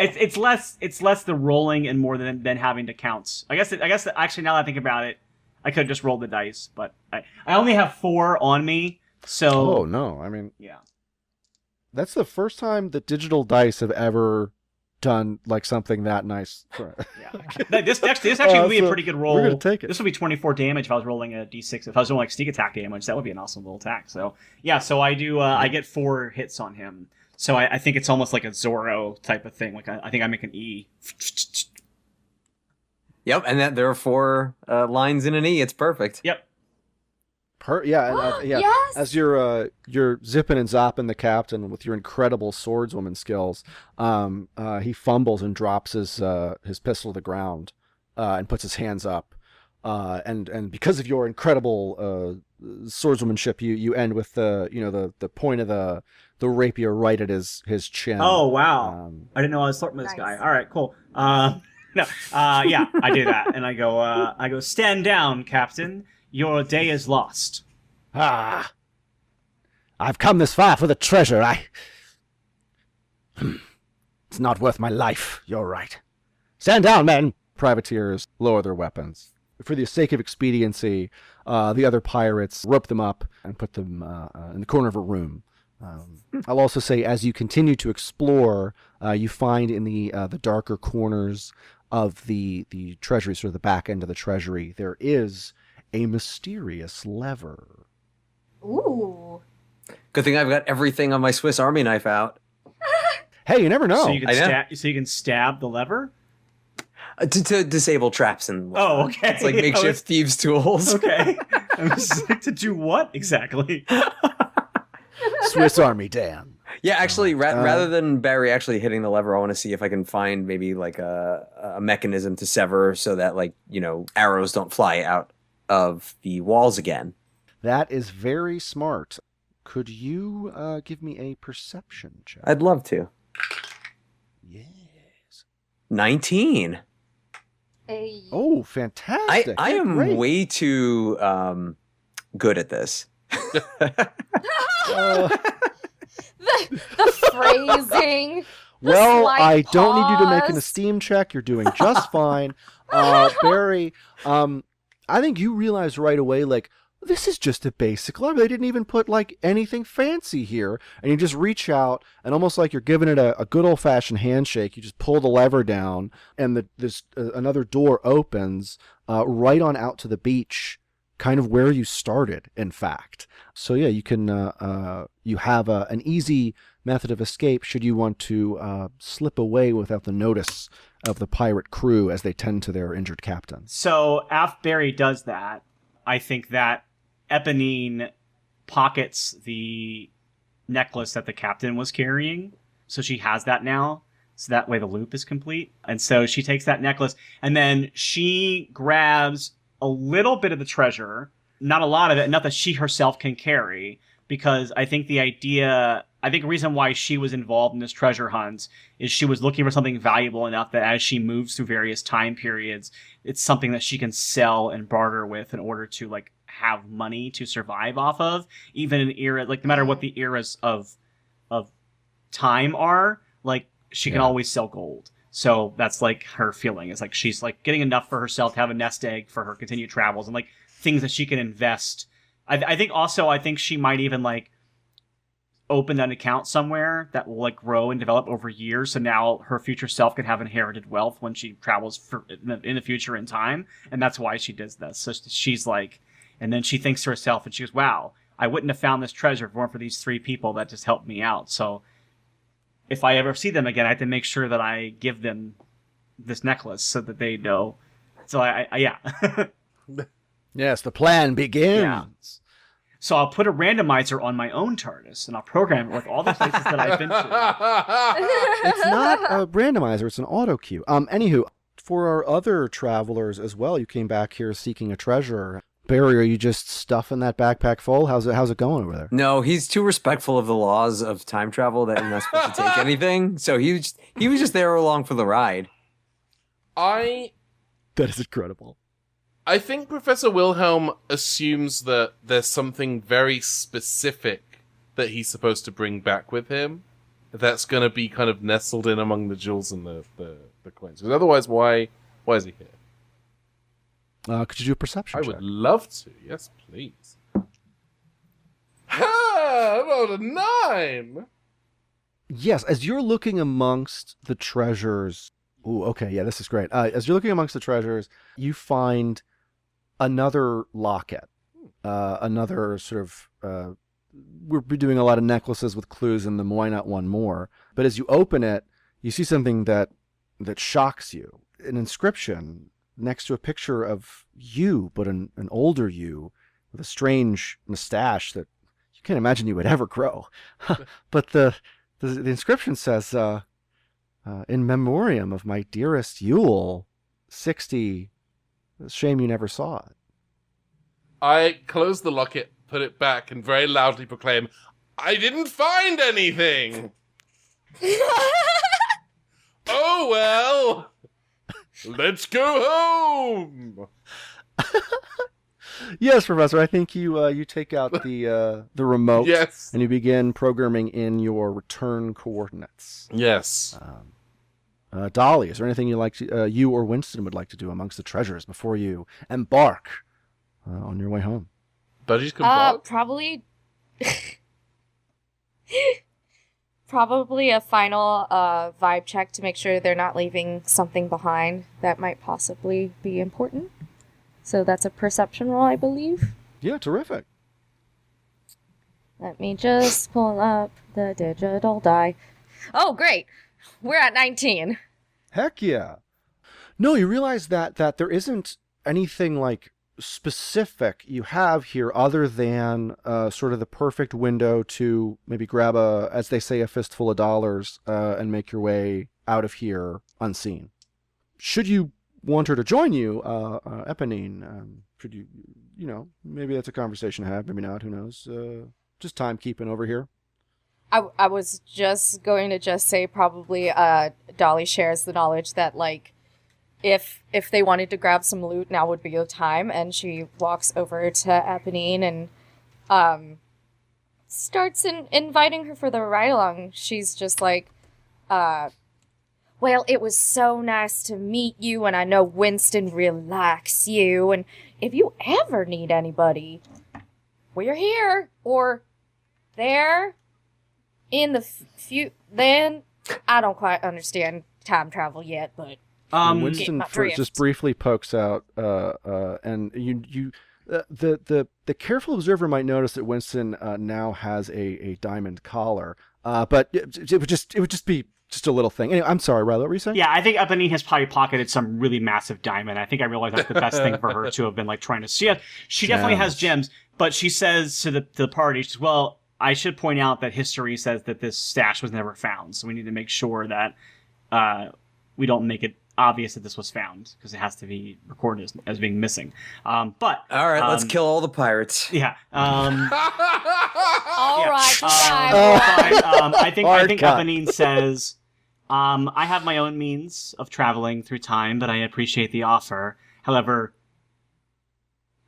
C: it's less the rolling and more than having to count. I guess actually now that I think about it, I could have just rolled the dice, but I only have 4 on me. So
B: Oh, no. I mean,
C: yeah.
B: that's the first time that digital dice have ever done like something that nice.
C: Yeah. This actually would be a
B: so
C: pretty good roll.
B: we're gonna take it.
C: This would be 24 damage if I was rolling a d6. If I was rolling like sneak attack damage, that would be an awesome little attack. So yeah, so I do. I get 4 hits on him. So I think it's almost like a Zorro type of thing. Like I think I make an E.
F: Yep, and there are 4 lines in an E. It's perfect.
C: Yep.
B: Yeah, and, yeah.
D: Yes!
B: As you're zipping and zapping the captain with your incredible swordswoman skills, he fumbles and drops his pistol to the ground, and puts his hands up, and because of your incredible swordswomanship, you end with the point of the rapier right at his chin.
C: Oh wow! I didn't know I was flirting with this
D: Nice.
C: guy. All right, cool. No, yeah, I do that, and I go, stand down, Captain. Your day is lost.
B: Ah, I've come this far for the treasure. It's not worth my life. You're right. Stand down, men. Privateers lower their weapons. For the sake of expediency, the other pirates rope them up and put them in the corner of a room. I'll also say, as you continue to explore, you find in the darker corners of the treasury, sort of the back end of the treasury, there is a mysterious lever.
D: Ooh.
F: Good thing I've got everything on my Swiss Army knife out.
B: Hey, you never know.
C: So you can
F: I know.
C: so you can stab the lever.
F: To disable traps and whatnot.
C: Oh, okay.
F: It's like
C: I
F: makeshift
C: was-
F: thieves' tools.
C: Okay. I was like, to do what exactly?
B: Swiss Army Dan.
F: Yeah, actually, rather than Barry actually hitting the lever, I want to see if I can find maybe like a mechanism to sever so that like, arrows don't fly out of the walls again.
B: That is very smart. Could you give me a perception check?
F: I'd love to.
B: Yes.
F: 19.
D: Hey.
B: Oh, fantastic.
F: I am
B: Great.
F: way too good at this.
D: The phrasing.
B: Well,
D: slight
B: I don't need you to make an
D: pause.
B: esteem check. You're doing just fine. Barry, I think you realize right away, like, this is just a basic lever. They didn't even put, like, anything fancy here. And you just reach out, and almost like you're giving it a good old-fashioned handshake, you just pull the lever down, and another door opens right on out to the beach, kind of where you started, in fact. So, yeah, you can you have an easy method of escape should you want to slip away without the notice of the pirate crew as they tend to their injured captain.
C: So after Barry does that, I think that Eponine pockets the necklace that the captain was carrying. So she has that now. So that way the loop is complete. And so she takes that necklace and then she grabs a little bit of the treasure, not a lot of it, not that she herself can carry, because I think the reason why she was involved in this treasure hunt is she was looking for something valuable enough that as she moves through various time periods, it's something that she can sell and barter with in order to like have money to survive off of, even in era, like no matter what the eras of time are, like she can always sell gold. So that's like her feeling. It's like she's like getting enough for herself to have a nest egg for her continued travels and like things that she can invest. I think she might even like open an account somewhere that will like grow and develop over years. So now her future self can have inherited wealth when she travels in the future in time. And that's why she does this. So she's like, and then she thinks to herself and she goes, wow, I wouldn't have found this treasure if it weren't for these three people that just helped me out. So if I ever see them again, I have to make sure that I give them this necklace so that they know. So yeah.
B: Yes, the plan begins.
C: Yeah. So I'll put a randomizer on my own TARDIS, and I'll program it with all the places that I've been to.
B: It's not a randomizer, it's an auto cue. Anywho, for our other travelers as well, you came back here seeking a treasure. Barry, are you just stuffing that backpack full? How's it going over there?
F: No, he's too respectful of the laws of time travel that you're not supposed to take anything. So he was just there along for the ride.
B: That is incredible.
E: I think Professor Wilhelm assumes that there's something very specific that he's supposed to bring back with him that's going to be kind of nestled in among the jewels and the coins. Because otherwise, why is he here?
B: Could you do a perception check?
E: I would love to. Yes, please. Ha! About a 9!
B: Yes, as you're looking amongst the treasures... Ooh, okay, yeah, this is great. As you're looking amongst the treasures, you find another locket. Another sort of... we're doing a lot of necklaces with clues in them. Why not one more? But as you open it, you see something that shocks you. An inscription next to a picture of you, but an older you with a strange mustache that you can't imagine you would ever grow. But the inscription says, in memoriam of my dearest Yule, 60, shame you never saw it.
E: I close the locket, put it back, and very loudly proclaim, I didn't find anything! Oh well! Let's go home!
B: Yes, Professor, I think you take out the remote
E: Yes.
B: and you begin programming in your return coordinates.
E: Yes.
B: Dolly, is there anything you or Winston would like to do amongst the treasures before you embark on your way home?
E: Budgies come back?
D: Probably a final vibe check to make sure they're not leaving something behind that might possibly be important. So that's a perception roll, I believe.
B: Yeah, terrific.
D: Let me just pull up the digital die. Oh, great. We're at 19.
B: Heck yeah. No, you realize that there isn't anything like specific you have here other than sort of the perfect window to maybe grab as they say, a fistful of dollars and make your way out of here unseen. Should you want her to join you, Eponine, should you, maybe that's a conversation to have, maybe not, who knows, just timekeeping over here.
D: I was just going to just say probably Dolly shares the knowledge that, like, if they wanted to grab some loot, now would be the time, and she walks over to Eponine and starts inviting her for the ride-along. She's just like, well, it was so nice to meet you, and I know Winston really likes you, and if you ever need anybody, we're here, or there, in the then, I don't quite understand time travel yet, but...
B: Winston just briefly pokes out, and the careful observer might notice that Winston now has a diamond collar, but it would just be a little thing. Anyway, I'm sorry, Riley, what were you saying?
C: Yeah, I think Eponine has probably pocketed some really massive diamond. I think I realized that's the best thing for her to have been like trying to see. She definitely has gems, but she says to the party, she says, well, I should point out that history says that this stash was never found, so we need to make sure that we don't make it obvious that this was found, because it has to be recorded as being missing. But
F: all right, let's kill all the pirates.
C: Yeah.
D: All right.
C: I think
B: cut.
C: Eponine says, I have my own means of traveling through time, but I appreciate the offer. However,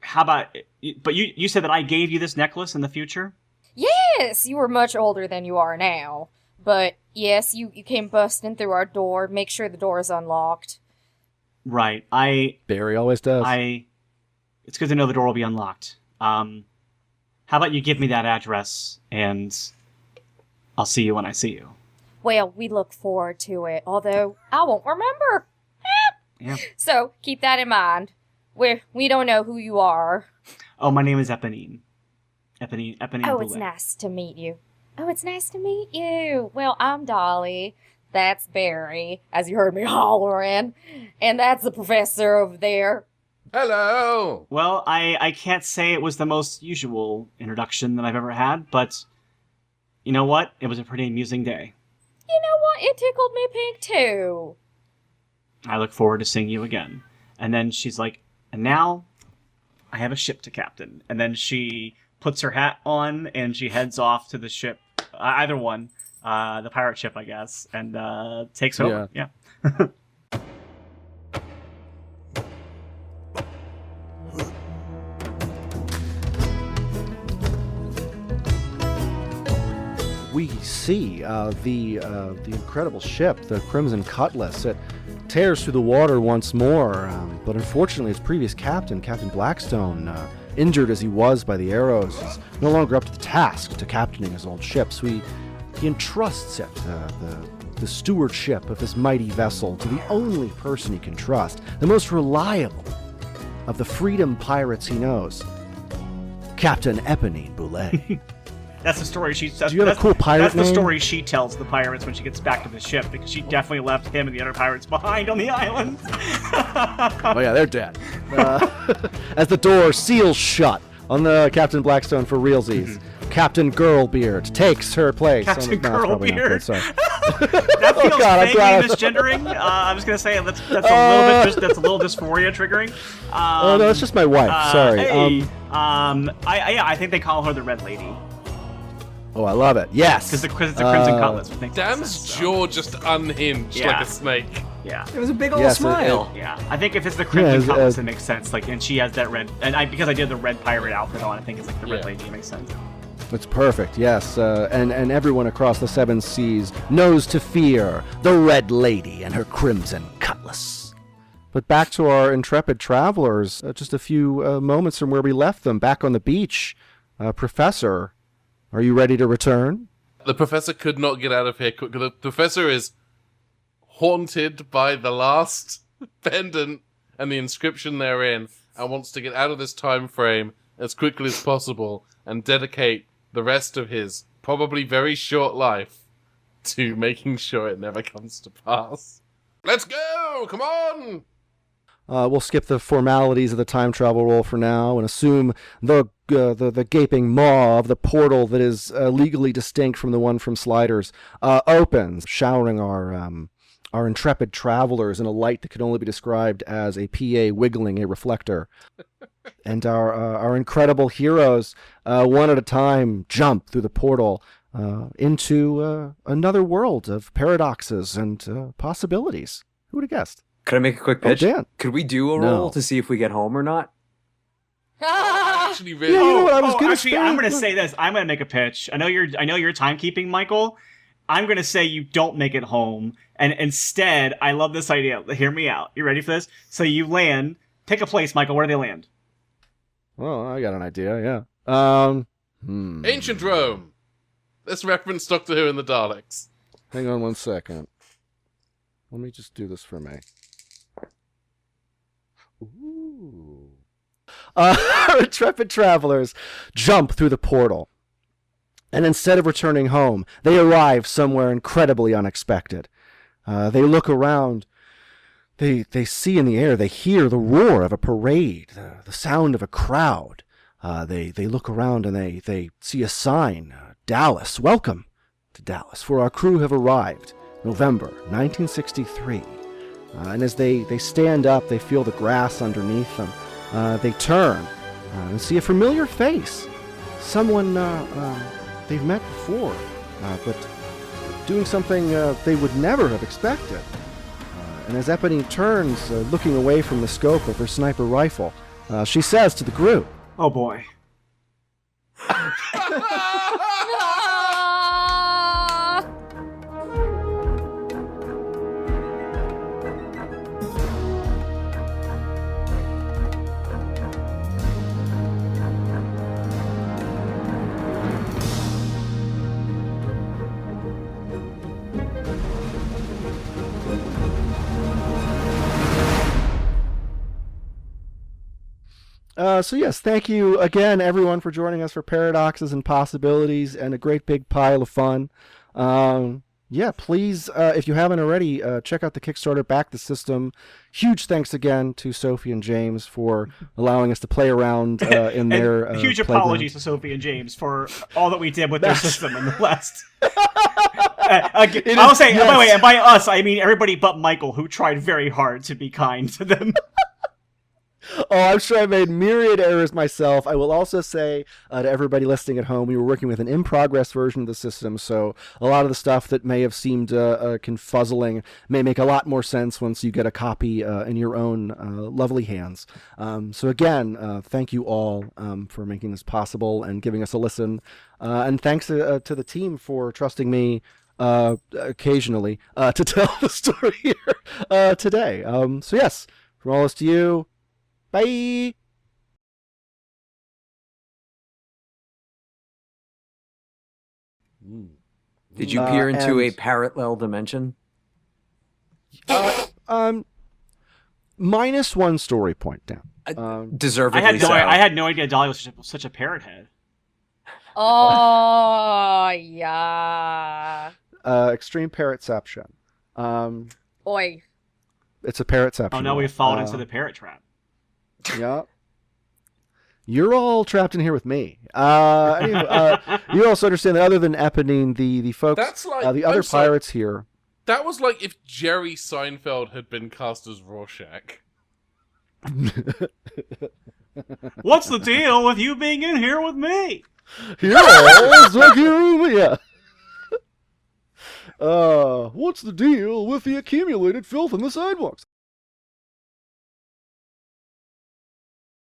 C: how about? But you said that I gave you this necklace in the future.
D: Yes, you were much older than you are now. But yes, you came busting through our door. Make sure the door is unlocked.
C: Right.
B: Barry always does.
C: It's good to know the door will be unlocked. How about you give me that address, and I'll see you when I see you.
D: Well, we look forward to it, although I won't remember.
C: Yeah.
D: So keep that in mind. We don't know who you are.
C: Oh, my name is Eponine. Eponine.
D: Oh, it's nice to meet you. Oh, it's nice to meet you. Well, I'm Dolly. That's Barry, as you heard me hollering. And that's the professor over there.
E: Hello!
C: Well, I can't say it was the most usual introduction that I've ever had, but you know what? It was a pretty amusing day.
D: You know what? It tickled me pink, too.
C: I look forward to seeing you again. And then she's like, and now I have a ship to captain. And then she puts her hat on and she heads off to the ship. Either one, the pirate ship, I guess, and takes over. Yeah.
B: We see the incredible ship, the Crimson Cutlass. It tears through the water once more, but unfortunately its previous captain, Captain Blackstone, injured as he was by the arrows, is no longer up to the task to captaining his old ships. He entrusts it, the stewardship of this mighty vessel, to the only person he can trust, the most reliable of the freedom pirates he knows, Captain Eponine Boulet.
C: That's the story she says.
B: Do you have a cool pirate
C: That's the
B: name?
C: story she tells the pirates when she gets back to the ship, because she definitely left him and the other pirates behind on the island.
B: Oh yeah, they're dead. As the door seals shut on the Captain Blackstone for realsies, Captain Girlbeard takes her place.
C: Captain
B: No, probably not good,
C: Girlbeard.
B: sorry.
C: That feels
B: God, I'm
C: vaguely
B: glad I-
C: misgendering. I was gonna say that's a little bit that's a little dysphoria triggering.
B: Oh no, it's just my wife. Sorry.
C: Hey, I think they call her the Red Lady
B: Oh, I love it. Yes.
C: because it's a Crimson Cutlass. Which makes
E: Dan's
C: sense, so.
E: jaw just unhinged
C: Yeah.
E: like a snake.
C: Yeah.
F: It was a big old
B: Yes,
F: smile.
C: Yeah, I think if it's the Crimson
B: Yeah,
C: Cutlass, it makes sense. Like, and she has that red, and because I did the red pirate outfit on, I think it's like the Red
E: Yeah.
C: Lady. It makes sense.
B: It's perfect, yes. And everyone across the seven seas knows to fear the Red Lady and her Crimson Cutlass. But back to our intrepid travelers, just a few moments from where we left them, back on the beach. Professor, are you ready to return?
E: The professor could not get out of here quick. The professor is haunted by the last pendant and the inscription therein, and wants to get out of this time frame as quickly as possible and dedicate the rest of his probably very short life to making sure it never comes to pass. Let's go! Come on!
B: We'll skip the formalities of the time travel roll for now and assume the gaping maw of the portal that is legally distinct from the one from Sliders opens, showering our intrepid travelers in a light that can only be described as a PA wiggling a reflector. And our incredible heroes, one at a time, jump through the portal into another world of paradoxes and possibilities. Who would have guessed?
F: Could I make a quick pitch?
B: Oh, Dan.
F: Could we do a roll to see if we get home or not?
E: Actually, really.
B: Yeah, you know what I was gonna
C: actually,
B: say?
C: I'm going to say this. I'm going to make a pitch. I know you're timekeeping, Michael. I'm going to say you don't make it home, and instead, I love this idea. Hear me out. You ready for this? So you land. Take a place, Michael. Where do they land?
B: Well, I got an idea, yeah.
E: Ancient Rome. This reference Doctor Who and the Daleks.
B: Hang on 1 second. Let me just do this for me. Ooh. Our intrepid travelers jump through the portal. And instead of returning home, they arrive somewhere incredibly unexpected. They look around. They see in the air, they hear the roar of a parade, the sound of a crowd. They look around and they see a sign, Dallas, welcome to Dallas, for our crew have arrived, November 1963. And as they stand up, they feel the grass underneath them. They turn and see a familiar face, someone they've met before, but doing something they would never have expected. And as Eponine turns, looking away from the scope of her sniper rifle, she says to the group,
C: Oh boy.
B: So yes, thank you again, everyone, for joining us for Paradoxes and Possibilities and a great big pile of fun. Yeah, please, if you haven't already, check out the Kickstarter, back the system. Huge thanks again to Sophie and James for allowing us to play around in their
C: huge
B: playground.
C: apologies to Sophie and James for all that we did with their system in the last. I'll say,
B: yes.
C: by the way, and by us, I mean everybody but Michael, who tried very hard to be kind to them.
B: Oh, I'm sure I made myriad errors myself. I will also say to everybody listening at home, we were working with an in-progress version of the system, so a lot of the stuff that may have seemed confuzzling may make a lot more sense once you get a copy in your own lovely hands. So again, thank you all for making this possible and giving us a listen. And thanks to the team for trusting me occasionally to tell the story here today. So yes, from all us to you, bye!
F: Did you peer into a parallel dimension?
B: Minus one story point down.
F: Deservedly so.
C: I had no idea Dolly was such a parrot head.
D: Oh, yeah.
B: Extreme parrotception.
D: Oi.
B: It's a parrotception.
C: Oh, no, we've fallen into the parrot trap.
B: Yeah. You're all trapped in here with me. Anyway, you also understand that other than Eponine, the folks,
E: That's like,
B: the other
E: I'm sorry.
B: pirates here.
E: That was like if Jerry Seinfeld had been cast as Rorschach.
C: What's the deal with you being in here with me?
B: You're all stuck here with me. Yeah. What's the deal with the accumulated filth in the sidewalks?